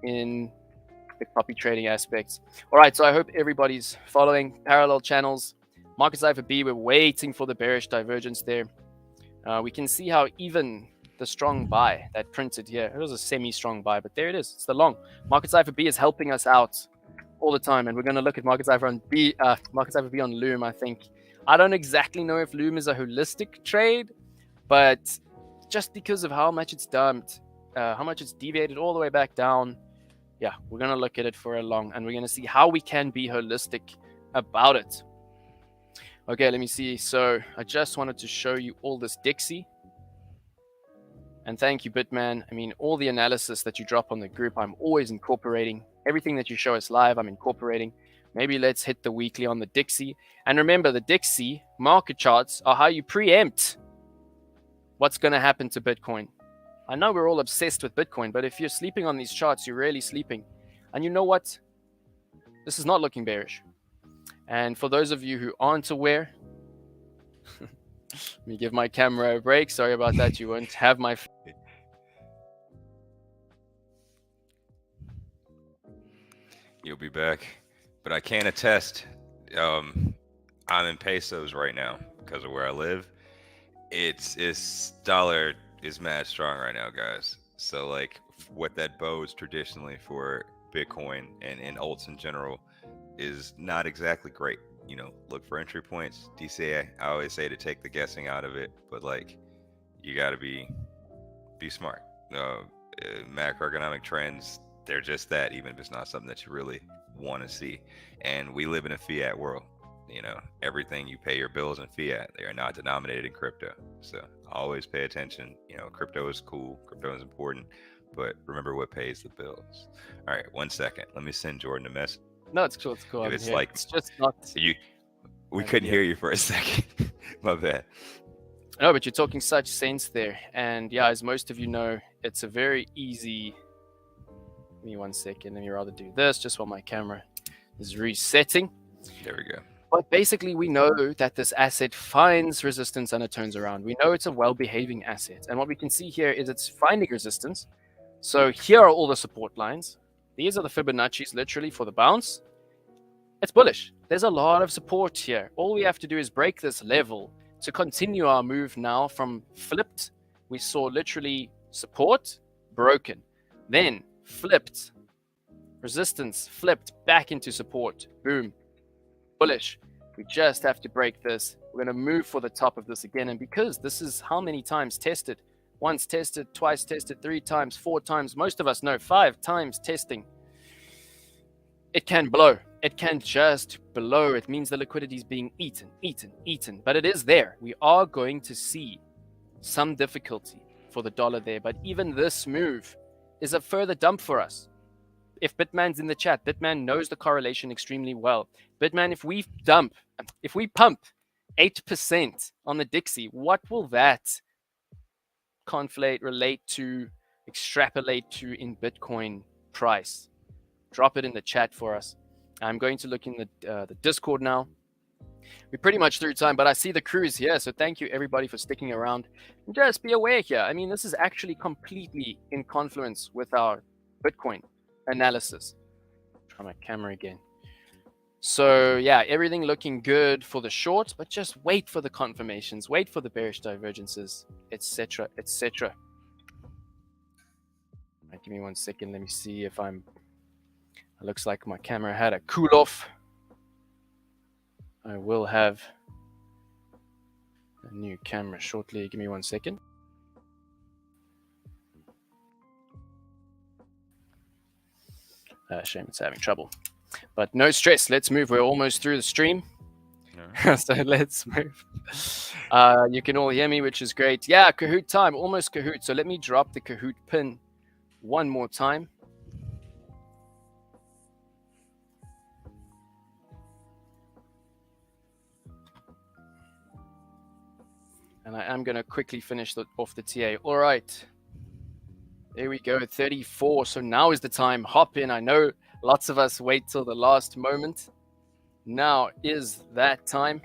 in the copy trading aspects. All right, so I hope everybody's following parallel channels. Market cipher B, we're waiting for the bearish divergence there. We can see how even the strong buy that printed here, it was a semi-strong buy, but there it is. It's the long. Market cipher B is helping us out all the time, and we're going to look at market cipher on B, market cipher B on Loom. I think I don't exactly know if Loom is a holistic trade, but just because of how much it's dumped, how much it's deviated all the way back down, yeah, we're going to look at it for a long, and we're going to see how we can be holistic about it. Okay, let me see. So I just wanted to show you all this Dixie. And thank you, Bitman. I mean, all the analysis that you drop on the group, I'm always incorporating. Everything that you show us live, I'm incorporating. Maybe let's hit the weekly on the Dixie. And remember, the Dixie market charts are how you preempt what's going to happen to Bitcoin. I know we're all obsessed with Bitcoin, but if you're sleeping on these charts, you're really sleeping. And you know what? This is not looking bearish. And for those of you who aren't aware, let me give my camera a break. Sorry about that. You won't have my... You'll be back. But I can attest, I'm in pesos right now because of where I live. It's dollar is mad strong right now, guys. So like what that bodes traditionally for Bitcoin and alts in general is not exactly great. You know, look for entry points. DCA, I always say to take the guessing out of it, but like you got to be smart. macroeconomic trends, they're just that, even if it's not something that you really want to see. And we live in a fiat world. Everything you pay your bills in fiat, they are not denominated in crypto. So always pay attention. Crypto is cool, crypto is important, but remember what pays the bills. All right, 1 second. Let me send Jordan a message. No, it's cool. It's cool. It's like it's just not. We couldn't hear you for a second. My bad. No, but you're talking such sense there. And yeah, as most of you know, it's a very easy. Give me 1 second. Let me rather do this just while my camera is resetting. There we go. But basically, we know that this asset finds resistance and it turns around. We know it's a well-behaving asset. And what we can see here is it's finding resistance. So here are all the support lines. These are the Fibonacci's literally for the bounce. It's bullish. There's a lot of support here. All we have to do is break this level to continue our move now from flipped. We saw literally support, broken. Then flipped, resistance, flipped back into support. Boom. Bullish. We just have to break this. We're going to move for the top of this again. And because this is how many times tested, once tested, twice tested, 3 times, 4 times, most of us know 5 times testing, it can blow. It can just blow. It means the liquidity is being eaten. But it is there. We are going to see some difficulty for the dollar there. But even this move is a further dump for us. If Bitman's in the chat, Bitman knows the correlation extremely well. Bitman, if we pump 8% on the Dixie, what will that relate to, extrapolate to in Bitcoin price? Drop it in the chat for us. I'm going to look in the Discord now. We're pretty much through time, but I see the crews here, so thank you everybody for sticking around. And just be aware here. I mean, this is actually completely in confluence with our Bitcoin analysis. Try my camera again. So yeah, everything looking good for the short, but just wait for the confirmations, wait for the bearish divergences, etc., etc. Right, give me 1 second. Let me see if it looks like my camera had a cool off. I will have a new camera shortly. Give me 1 second. Shame it's having trouble. But no stress. Let's move. We're almost through the stream. No. So let's move. You can all hear me, which is great. Yeah, Kahoot time. Almost Kahoot. So let me drop the Kahoot pin one more time. And I am going to quickly finish off the TA. All right. There we go, 34. So now is the time. Hop in. I know lots of us wait till the last moment. Now is that time.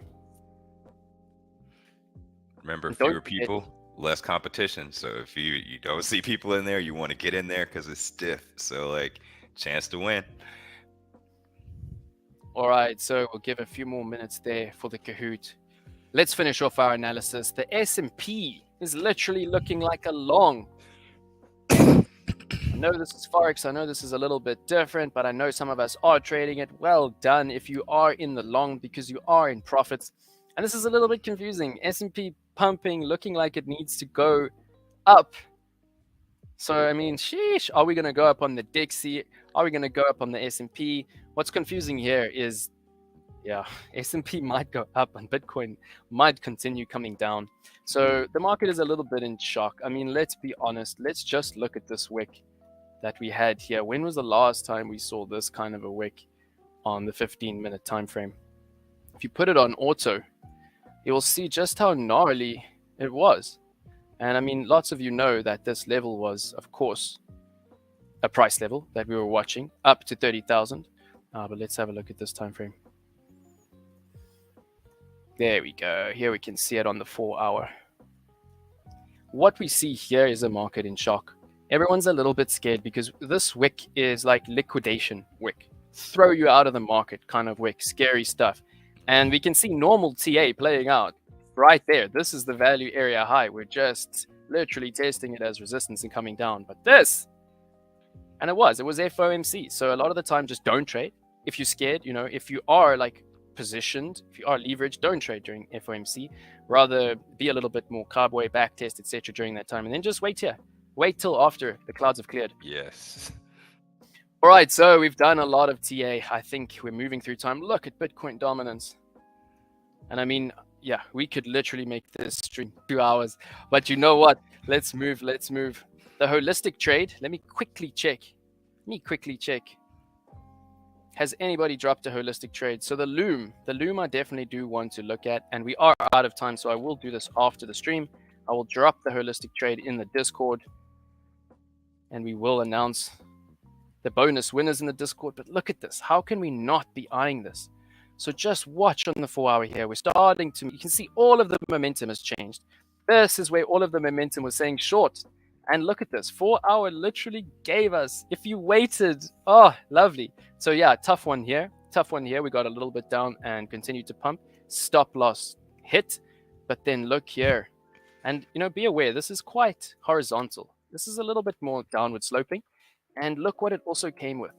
Remember, fewer people, less competition. So if you don't see people in there, you want to get in there because it's stiff. So chance to win. All right, so we'll give a few more minutes there for the Kahoot. Let's finish off our analysis. The S&P is literally looking like a long. I know this is Forex. I know this is a little bit different, but I know some of us are trading it. Well done if you are in the long because you are in profits. And this is a little bit confusing. S&P pumping, looking like it needs to go up. So, I mean, sheesh, are we going to go up on the Dixie? Are we going to go up on the S&P? What's confusing here is, yeah, S&P might go up and Bitcoin might continue coming down. So the market is a little bit in shock. I mean, let's be honest. Let's just look at this wick that we had here. When was the last time we saw this kind of a wick on the 15-minute time frame? If you put it on auto, you will see just how gnarly it was. And I mean, lots of you know that this level was, of course, a price level that we were watching up to 30,000. But let's have a look at this time frame. There we go. Here we can see it on the 4-hour. What we see here is a market in shock. Everyone's a little bit scared because this wick is like liquidation wick. Throw you out of the market kind of wick. Scary stuff. And we can see normal TA playing out right there. This is the value area high. We're just literally testing it as resistance and coming down. But this, and it was FOMC. So a lot of the time, just don't trade. If you're scared, if you are positioned, if you are leveraged, don't trade during FOMC. Rather be a little bit more cowboy back test, etc. during that time. And then just wait here. Wait till after the clouds have cleared. Yes. All right, so we've done a lot of TA. I think we're moving through time. Look at Bitcoin dominance. And I mean, yeah, we could literally make this stream 2 hours. But you know what? Let's move. The holistic trade, let me quickly check. Has anybody dropped a holistic trade? So the loom I definitely do want to look at, and we are out of time, so I will do this after the stream. I will drop the holistic trade in the Discord, and we will announce the bonus winners in the Discord. But look at this. How can we not be eyeing this? So just watch on the 4 hour here. We're starting to, you can see all of the momentum has changed. This is where all of the momentum was saying short. And look at this, 4 hour literally gave us, if you waited, oh, lovely. So yeah, tough one here. We got a little bit down and continued to pump. Stop loss hit, but then look here. And, you know, be aware, this is quite horizontal. This is a little bit more downward sloping. And look what it also came with.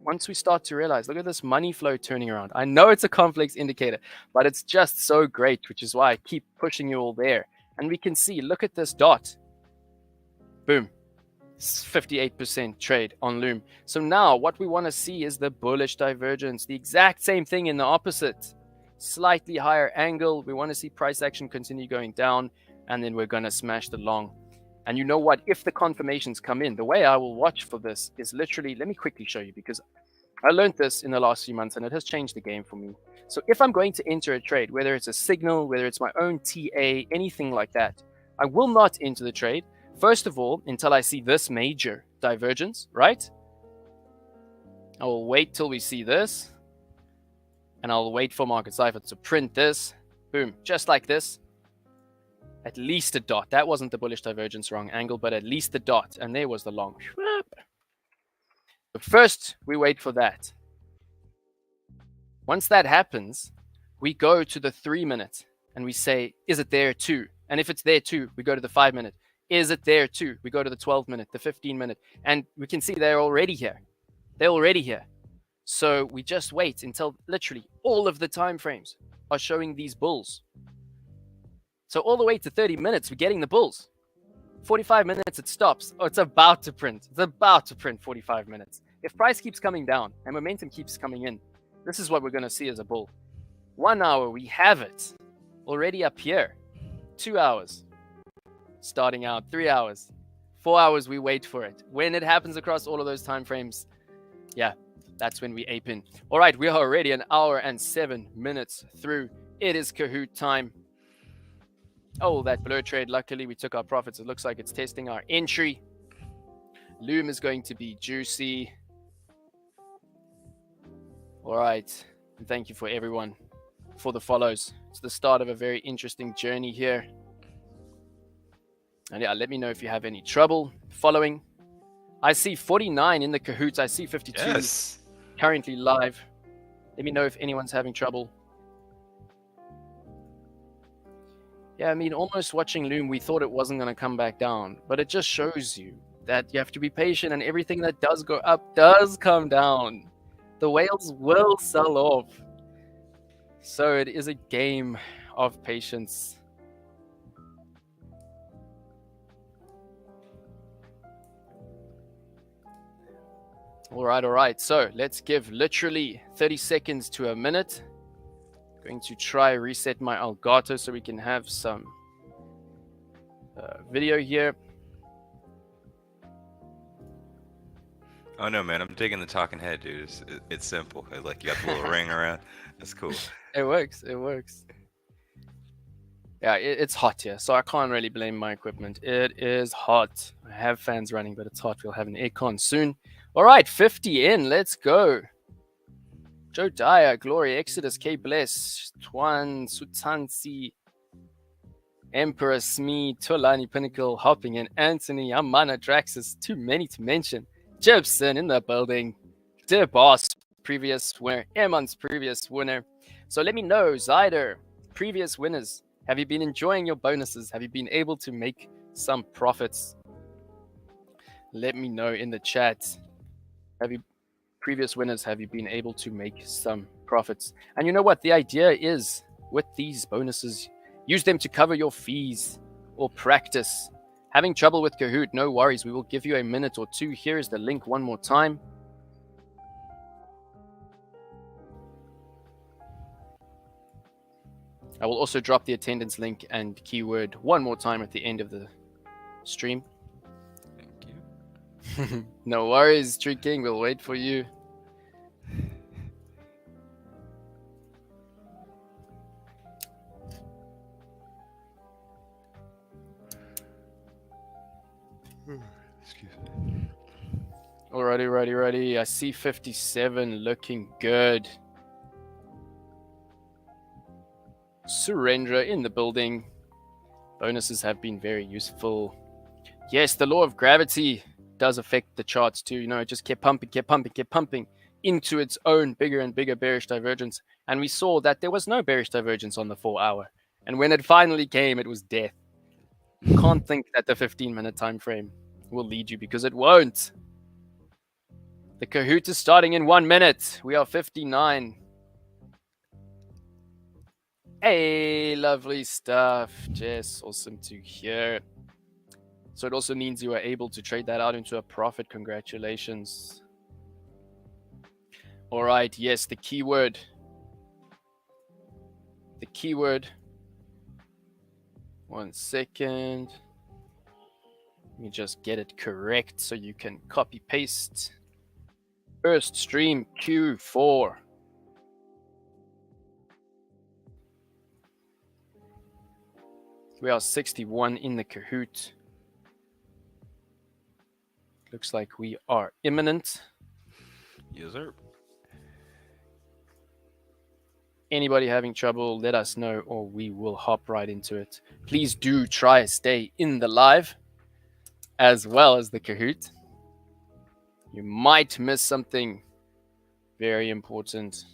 Once we start to realize, look at this money flow turning around. I know it's a complex indicator, but it's just so great, which is why I keep pushing you all there. And we can see, look at this dot. Boom. 58% trade on Loom. So now what we want to see is the bullish divergence. The exact same thing in the opposite. Slightly higher angle. We want to see price action continue going down, and then we're going to smash the long. And you know what? If the confirmations come in, the way I will watch for this is literally, let me quickly show you, because I learned this in the last few months and it has changed the game for me. So if I'm going to enter a trade, whether it's a signal, whether it's my own TA, anything like that, I will not enter the trade. First of all, until I see this major divergence, right? I will wait till we see this. And I'll wait for Market Cipher to print this. Boom, just like this. At least a dot. That wasn't the bullish divergence, wrong angle, but at least a dot. And there was the long. But first, we wait for that. Once that happens, we go to the 3 minute and we say, is it there too? And if it's there too, we go to the 5 minute. Is it there too? We go to the 12 minute, the 15 minute. And we can see they're already here. So we just wait until literally all of the time frames are showing these bulls. So all the way to 30 minutes, we're getting the bulls. 45 minutes, it stops. Oh, it's about to print. 45 minutes. If price keeps coming down and momentum keeps coming in, this is what we're going to see as a bull. 1 hour, we have it already up here. 2 hours, starting out. 3 hours. 4 hours, we wait for it. When it happens across all of those time frames, yeah, that's when we ape in. All right, we are already 1 hour and 7 minutes through. It is Kahoot time. Oh, that blur trade, luckily we took our profits. It looks like it's testing our entry. Loom is going to be juicy. All right. And thank you for everyone for the follows. It's the start of a very interesting journey here. And yeah, let me know if you have any trouble following. I see 49 in the Kahoots. I see 52 currently live. Let me know if anyone's having trouble. Yeah, I mean, almost watching Loom, we thought it wasn't going to come back down. But it just shows you that you have to be patient, and everything that does go up does come down. The whales will sell off. So it is a game of patience. All right. So let's give literally 30 seconds to a minute. Going to try reset my Elgato so we can have some video here. Oh no, man! I'm digging the talking head, dude. It's simple. Like you got the little ring around. That's cool. It works. Yeah, it's hot here, so I can't really blame my equipment. It is hot. I have fans running, but it's hot. We'll have an aircon soon. All right, 50 in. Let's go. Joe Dyer, Glory, Exodus, K Bless, Twan, Sutansi, Emperor Smee, Tolani Pinnacle, Hopping in, Anthony, Amana, Draxus, too many to mention. Jibson in the building. Dear Boss, previous winner. Emon's previous winner. So let me know, Zyder, previous winners. Have you been enjoying your bonuses? Have you been able to make some profits? Let me know in the chat. Previous winners, have you been able to make some profits? And you know what? The idea is with these bonuses, use them to cover your fees or practice Having trouble with Kahoot? No worries. We will give you a minute or two. Here is the link one more time. I will also drop the attendance link and keyword one more time at the end of the stream. Thank you. No worries, True King. We'll wait for you. Excuse me. Alrighty, righty. I see 57 looking good. Surrender in the building. Bonuses have been very useful. Yes, the law of gravity does affect the charts too. You know, it just kept pumping into its own bigger and bigger bearish divergence. And we saw that there was no bearish divergence on the 4 hour. And when it finally came, it was death. You can't think that the 15-minute time frame will lead you, because it won't. The Kahoot is starting in 1 minute. We are 59. Hey, lovely stuff, Jess. Awesome to hear. So it also means you are able to trade that out into a profit. Congratulations. All right. Yes, the keyword. The keyword. 1 second. Let me just get it correct so you can copy paste. First stream Q4. We are 61 in the Kahoot. Looks like we are imminent. Yes, sir. Anybody having trouble, let us know, or we will hop right into it. Please do try to stay in the live as well as the Kahoot. You might miss something very important.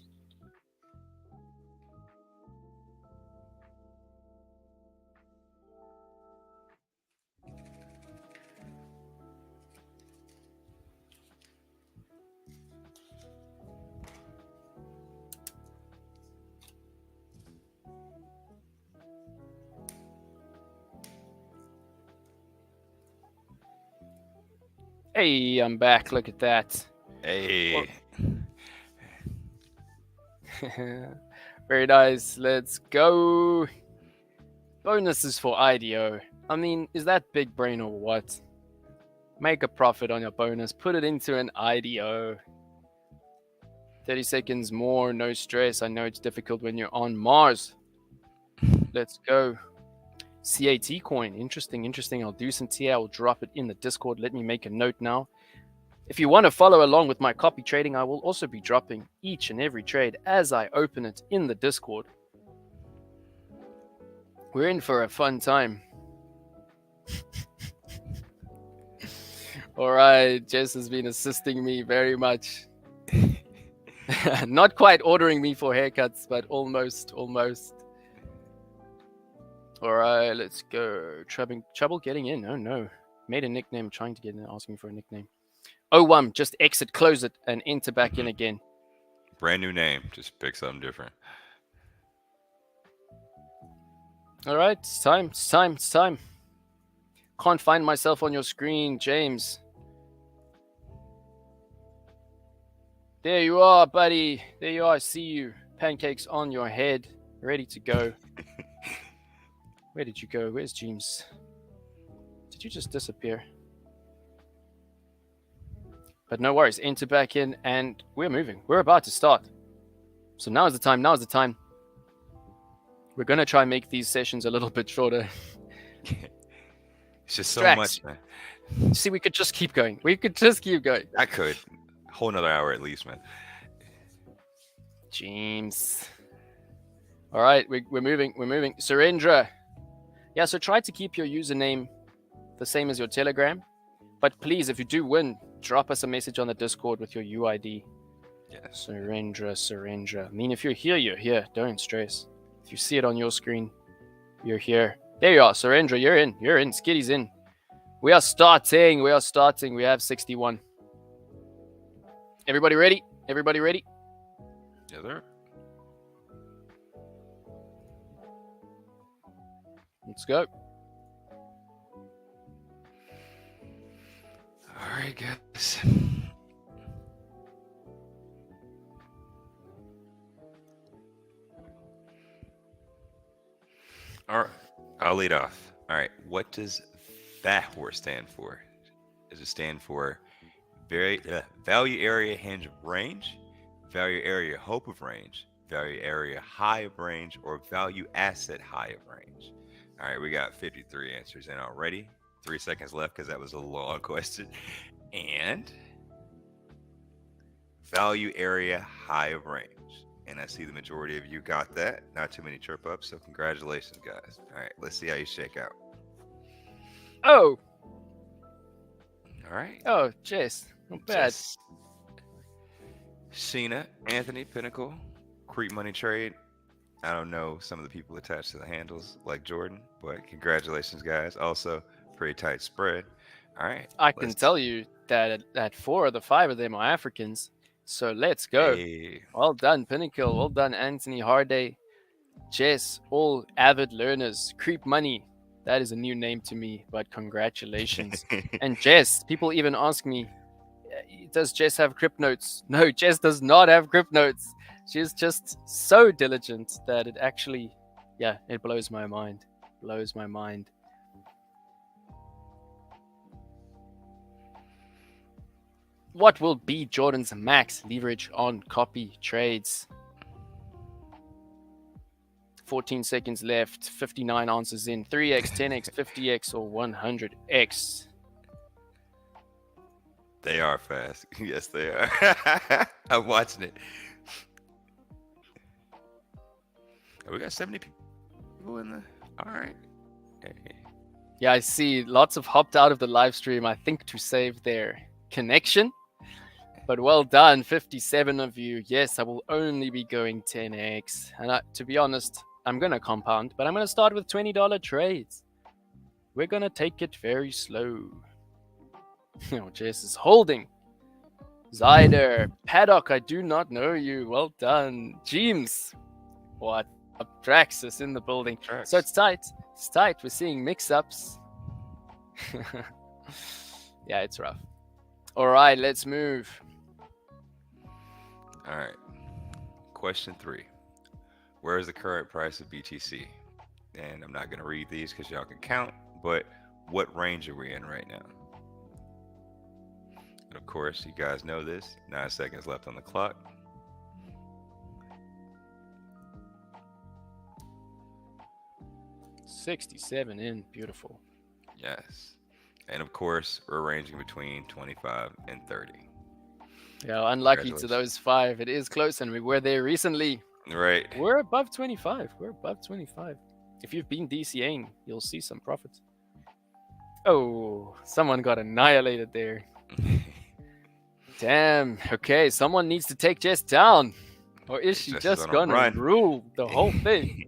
Hey, I'm back. Look at that. Hey. Very nice. Let's go. Bonuses for IDO. I mean, is that big brain or what? Make a profit on your bonus. Put it into an IDO. 30 seconds more. No stress. I know it's difficult when you're on Mars. Let's go. CAT coin. Interesting. I'll do some TA. I'll drop it in the Discord. Let me make a note now. If you want to follow along with my copy trading, I will also be dropping each and every trade as I open it in the Discord. We're in for a fun time. All right, Jess has been assisting me very much. Not quite ordering me for haircuts, but almost. All right, let's go. Trouble getting in. Oh no. Made a nickname, trying to get in, asking for a nickname. Oh, just exit, close it, and enter back in again. Brand new name. Just pick something different. All right, it's time. Can't find myself on your screen, James. There you are, buddy. There you are. I see you. Pancakes on your head, ready to go. Where did you go? Where's James? Did you just disappear? But no worries. Enter back in, and we're moving. We're about to start. So now is the time. We're going to try and make these sessions a little bit shorter. It's just so much, man. See, we could just keep going. I could. A whole another hour at least, man. James. All right, we're moving. Surrender. Yeah, so try to keep your username the same as your Telegram. But please, if you do win, drop us a message on the Discord with your UID. Yeah. Surrender. I mean, if you're here, you're here. Don't stress. If you see it on your screen, you're here. There you are. Surrender. You're in. Skitty's in. We are starting. We have 61. Everybody ready? Yes, sir. Let's go. All right, guys. All right, I'll lead off. All right, what does VAHOR stand for? Does it stand for value area hinge of range, value area hope of range, value area high of range, or value asset high of range? All right, we got 53 answers in already. 3 seconds left because that was a long question. And value area high of range. And I see the majority of you got that. Not too many chirp ups, so congratulations, guys. All right, let's see how you shake out. Oh, All right, oh, Jess, not bad. Jess, Sheena, Anthony, Pinnacle, Creep Money Trade. I don't know some of the people attached to the handles like Jordan, but congratulations, guys. Also, pretty tight spread. All right, I can let's. tell you that 4 of the 5 of them are Africans. So let's go. Hey, Well done, Pinnacle. Well done, Anthony Harday. Jess, all avid learners. Creep Money. That is a new name to me, but congratulations. And Jess, people even ask me, does Jess have crypt notes? No, Jess does not have crypt notes. She is just so diligent that it actually, yeah, it blows my mind. Blows my mind. What will be Jordan's max leverage on copy trades? 14 seconds left, 59 answers in. 3x, 10x, 50x, or 100x? they are fast. Yes, they are. I'm watching it. We got 70 people in the. All right. Hey. Yeah, I see lots of hopped out of the live stream, I think, to save their connection. But well done, 57 of you. Yes, I will only be going 10x. And to be honest, I'm going to compound, but I'm going to start with $20 trades. We're going to take it very slow. Oh, Jess is holding. Zyder, Paddock, I do not know you. Well done. James, what up? Draxus in the building. Drax. So it's tight. It's tight. We're seeing mix-ups. Yeah, it's rough. All right, let's move. All right. Question 3. Where is the current price of BTC? And I'm not going to read these because y'all can count, but what range are we in right now? And of course, you guys know this. 9 seconds left on the clock. $67 in. Beautiful. Yes. And of course, we're ranging between 25 and 30. Yeah, unlucky to those 5. It is close, and we were there recently. Right. We're above 25. We're above 25. If you've been DCAing, you'll see some profits. Oh, someone got annihilated there. Damn. Okay, someone needs to take Jess down. Or is she just gonna rule the whole thing?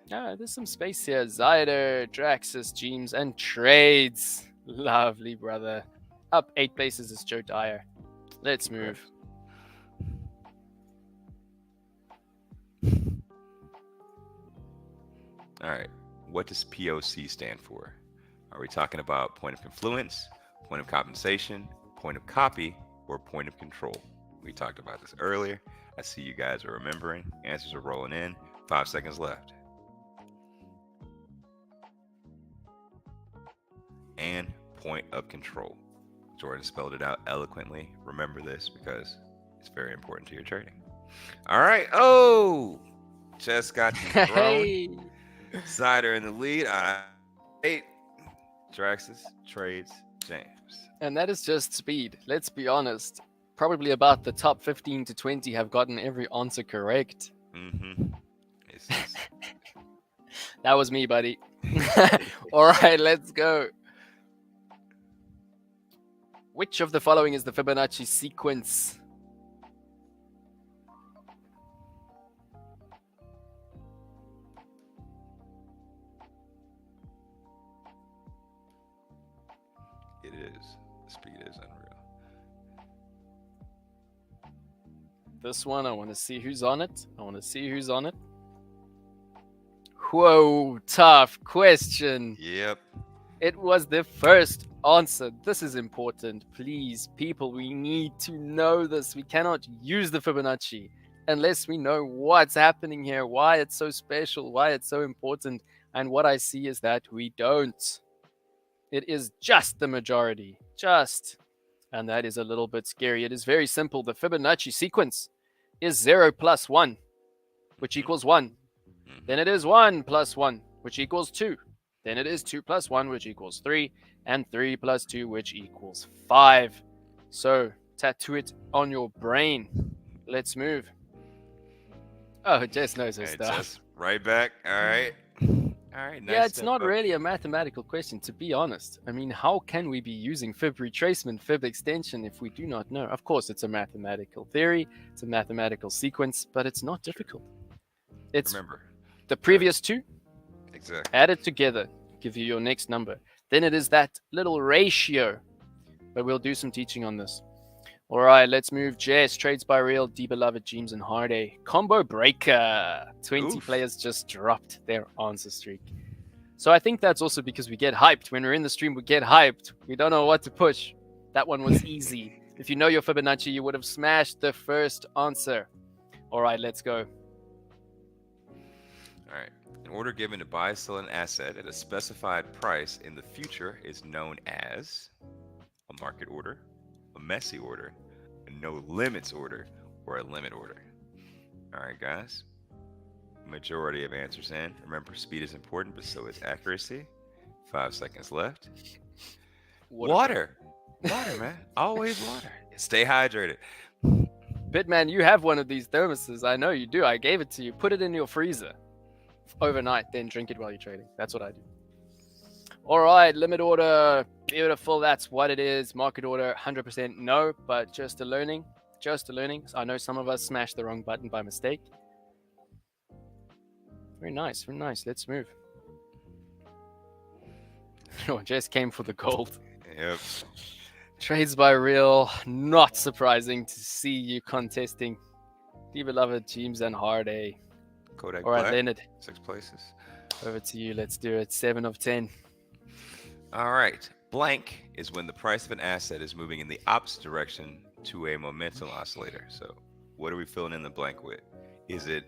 There's some space here. Zyder, Draxus, James, and Trades. Lovely, brother. Up 8 places is Joe Dyer. Let's move. All right. What does POC stand for? Are we talking about point of confluence, point of compensation, point of copy, or point of control? We talked about this earlier. I see you guys are remembering. Answers are rolling in. 5 seconds left. And point of control. Jordan spelled it out eloquently. Remember this because it's very important to your trading. All right. Oh, just got thrown. Hey. Zyder in the lead. All right. 8. Draxus, Trades, James. And that is just speed. Let's be honest. Probably about the top 15 to 20 have gotten every answer correct. Mm-hmm. That was me, buddy. All right, let's go. Which of the following is the Fibonacci sequence? It is. The speed is unreal. This one, I want to see who's on it. Whoa, tough question. Yep. It was the first answer. This is important. Please, people, we need to know this. We cannot use the Fibonacci unless we know what's happening here, why it's so special, why it's so important. And what I see is that we don't. It is just the majority. Just. And that is a little bit scary. It is very simple. The Fibonacci sequence is 0 plus 1, which equals 1. Then it is 1 plus 1, which equals 2. Then it is 2 plus 1, which equals 3. And 3 plus 2, which equals 5. So, tattoo it on your brain. Let's move. Oh, Jess knows her stuff. Just right back. All right. All right. Nice Yeah, it's not up. really a mathematical question, to be honest. I mean, how can we be using fib retracement, fib extension if we do not know? Of course, it's a mathematical theory. It's a mathematical sequence, but it's not difficult. It's Remember the previous two exactly added together, give you your next number. Then it is that little ratio. But we'll do some teaching on this. All right, let's move. Jess, Trades by Real, D Beloved, James, and Harday. Combo breaker. 20 players just dropped their answer streak. So I think that's also because we get hyped. When we're in the stream, we get hyped. We don't know what to push. That one was easy. If you know your Fibonacci, you would have smashed the first answer. All right, let's go. All right. An order given to buy or sell an asset at a specified price in the future is known as a market order, a messy order, a no limits order, or a limit order. All right, guys. Majority of answers in. Remember, speed is important, but so is accuracy. 5 seconds left. Water, man. Always water. Stay hydrated. Bitman, you have one of these thermoses. I know you do. I gave it to you. Put it in your freezer overnight, then drink it while you're trading. That's what I do. All right, limit order. Beautiful. That's what it is. Market order, 100% no, but just a learning. Just a learning. I know some of us smashed the wrong button by mistake. Very nice. Very nice. Let's move. Oh, Jess came for the gold. Yep. Trades by Real. Not surprising to see you contesting. The Beloved, James, and Harday. Kodak All right, Black, Leonard. 6 places. Over to you. Let's do it. 7 of 10. All right. Blank is when the price of an asset is moving in the opposite direction to a momentum oscillator. So what are we filling in the blank with? Is it,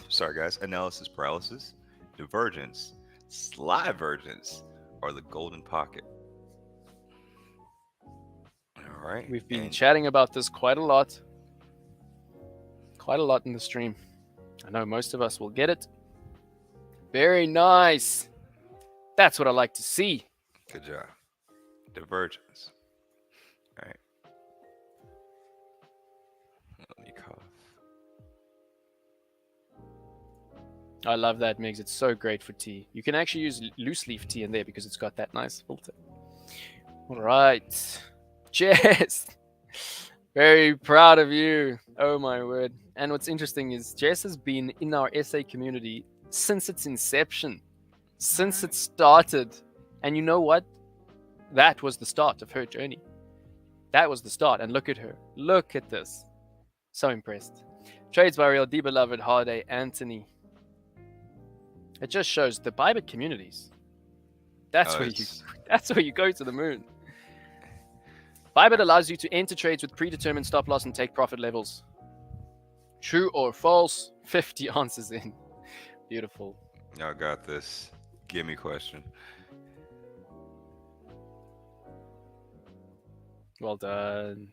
sorry guys, analysis paralysis, divergence, slivergence, or the golden pocket? All right. We've been chatting about this quite a lot. Quite a lot in the stream. I know most of us will get it. Very nice. That's what I like to see. Good job. Divergence. All right. Let me cough. I love that, Migs. It's so great for tea. You can actually use loose leaf tea in there because it's got that nice filter. All right. Jess. Very proud of you. Oh, my word. And what's interesting is Jess has been in our SA community since its inception, since it started. And you know what? That was the start of her journey. That was the start. And look at her. Look at this. So impressed. Trades by Real, D Beloved, Harday, Anthony. It just shows the Bybit communities. That's where you go to the moon. Bybit allows you to enter trades with predetermined stop loss and take profit levels. True or false? 50 answers in. Beautiful. Y'all got this. Give me a question. Well done.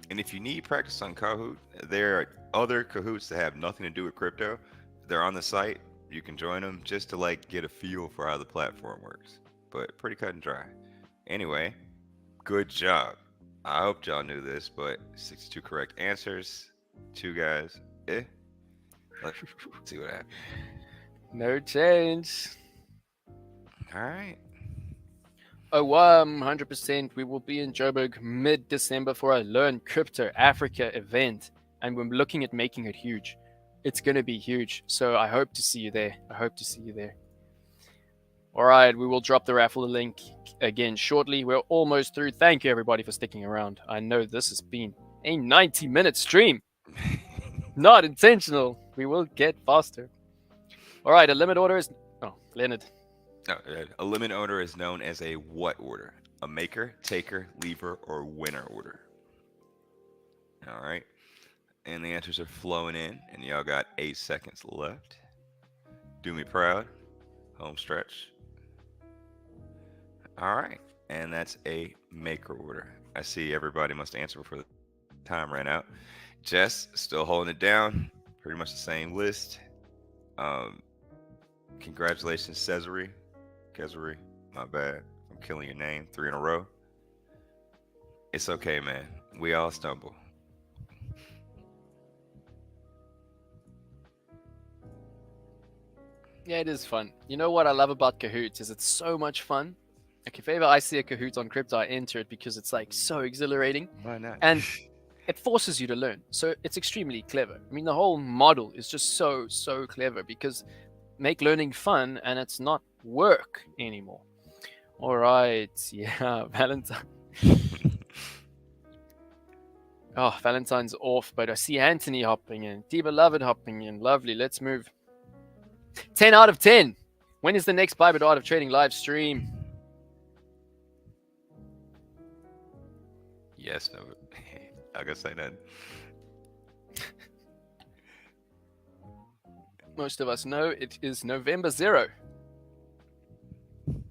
And if you need practice on Kahoot, there are other Kahoots that have nothing to do with crypto. They're on the site. You can join them just to like get a feel for how the platform works. But pretty cut and dry. Anyway, good job. I hope y'all knew this, but 62 correct answers. 2 guys. Let's see what happens. No change. All right. Oh, 100%. We will be in Joburg mid-December for a Learn Crypto Africa event, and we're looking at making it huge. It's going to be huge, so I hope to see you there. All right, we will drop the raffle link again shortly. We're almost through. Thank you, everybody, for sticking around. I know this has been a 90-minute stream. Not intentional. We will get faster. All right, a limit order is... Oh, Leonard. No, a limit order is known as a what order? A maker, taker, leaver, or winner order. All right. And the answers are flowing in, and y'all got 8 seconds left. Do me proud. Home stretch. All right. And that's a maker order. I see everybody must answer before the time ran out. Jess still holding it down. Pretty much the same list. Um, Congratulations, Cesare. Cesare, my bad. I'm killing your name 3 in a row. It's okay, man. We all stumble. Yeah, it is fun. You know what I love about Kahoots is it's so much fun. Like if ever I see a Kahoot on crypto, I enter it because it's like so exhilarating. Why not? And it forces you to learn. So it's extremely clever. I mean, the whole model is just so clever because make learning fun and it's not work anymore. All right, yeah, Valentine. Oh, Valentine's off, but I see Anthony hopping in, D Beloved hopping in. Lovely. Let's move. 10 out of 10. When is the next Bybit Art of Trading live stream? Yes, no. I gotta say that. Most of us know it is November 0.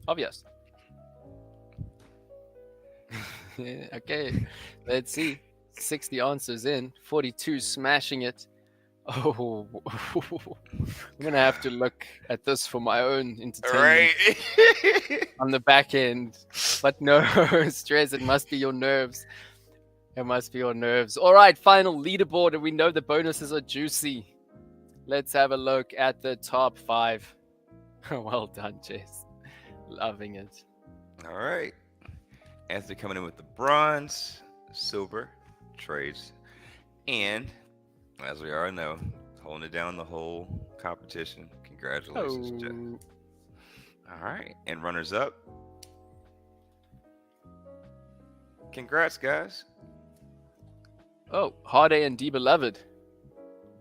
Obvious. Okay, let's see. 60 answers in, 42 smashing it. Oh, I'm gonna have to look at this for my own entertainment on the back end. But no stress, it must be your nerves. It must be your nerves. All right, final leaderboard, and we know the bonuses are juicy. Let's have a look at the top 5. Well done, Jess. Loving it. All right. Anthony coming in with the bronze, silver trades, and as we already know, holding it down the whole competition. Congratulations, Jeff. All right. And runners up. Congrats, guys. Oh, Harday and D Beloved.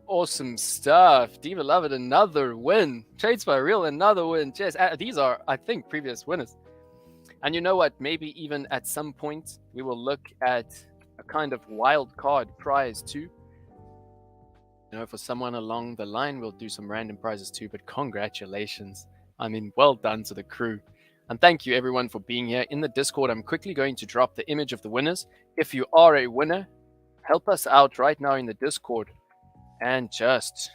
Awesome stuff. D Beloved, another win. Trades by Real, another win. Yes, these are, I think, previous winners. And you know what? Maybe even at some point we will look at a kind of wild card prize too. You know, for someone along the line, we'll do some random prizes too. But congratulations. I mean, well done to the crew. And thank you everyone for being here. In the Discord, I'm quickly going to drop the image of the winners. If you are a winner, help us out right now in the Discord and just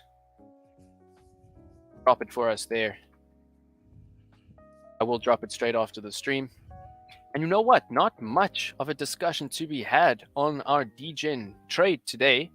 drop it for us there. I will drop it straight after the stream. And you know what? Not much of a discussion to be had on our DGen trade today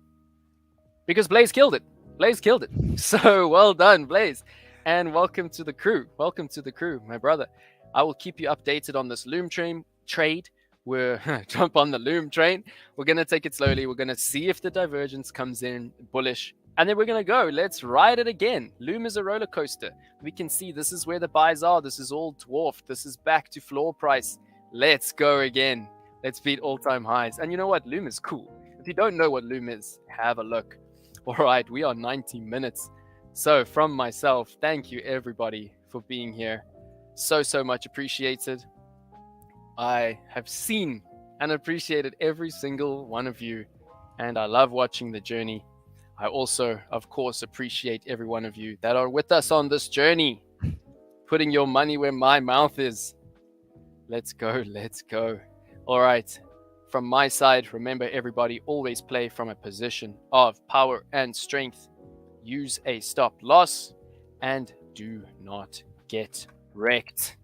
because Blaze killed it. Blaze killed it. So well done, Blaze. And welcome to the crew. Welcome to the crew, my brother. I will keep you updated on this Loom train trade. We're jump on the Loom train. We're going to take it slowly. We're going to see if the divergence comes in bullish. And then we're going to go. Let's ride it again. Loom is a roller coaster. We can see this is where the buys are. This is all dwarfed. This is back to floor price. Let's go again. Let's beat all-time highs. And you know what? Loom is cool. If you don't know what Loom is, have a look. All right, we are 90 minutes. So from myself, thank you everybody for being here. So much appreciated. I have seen and appreciated every single one of you, and I love watching the journey. I also, of course, appreciate every one of you that are with us on this journey, putting your money where my mouth is. Let's go, let's go. All right, from my side, remember everybody, always play from a position of power and strength. Use a stop loss and do not get wrecked.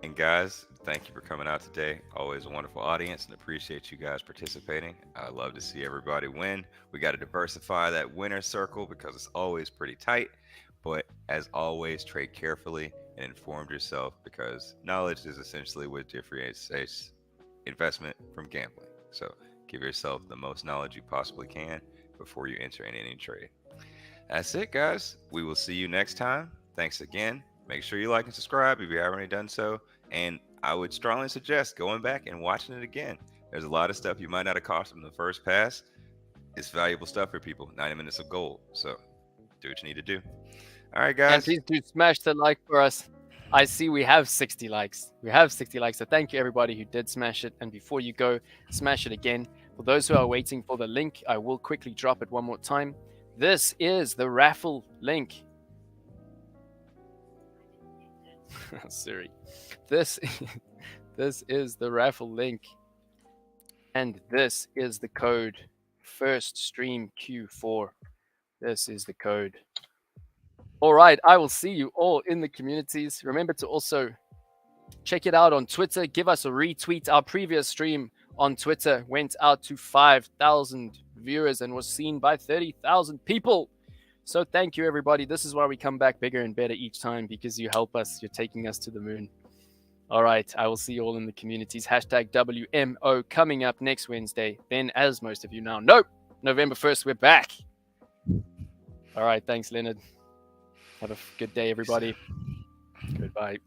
And guys, thank you for coming out today. Always a wonderful audience and appreciate you guys participating. I love to see everybody win. We got to diversify that winner circle because it's always pretty tight. But as always, trade carefully and inform yourself because knowledge is essentially what differentiates investment from gambling. So give yourself the most knowledge you possibly can before you enter in any trade. That's it, guys. We will see you next time. Thanks again. Make sure you like and subscribe if you haven't already done so. And I would strongly suggest going back and watching it again. There's a lot of stuff you might not have caught from the first pass. It's valuable stuff for people. 90 minutes of gold. So do what you need to do. All right, And guys. please do smash the like for us. I see we have 60 likes. We have 60 likes. So thank you everybody who did smash it. And before you go, smash it again. For those who are waiting for the link, I will quickly drop it one more time. This is the raffle link. Sorry. This is the raffle link. And this is the code. First stream Q4. This is the code. All right, I will see you all in the communities. Remember to also check it out on Twitter. Give us a retweet. Our previous stream on Twitter went out to 5,000 viewers and was seen by 30,000 people. So thank you, everybody. This is why we come back bigger and better each time, because you help us. You're taking us to the moon. All right, I will see you all in the communities. Hashtag WMO coming up next Wednesday. Then, as most of you now know, November 1st, we're back. All right, thanks, Leonard. Have a good day, everybody. Goodbye.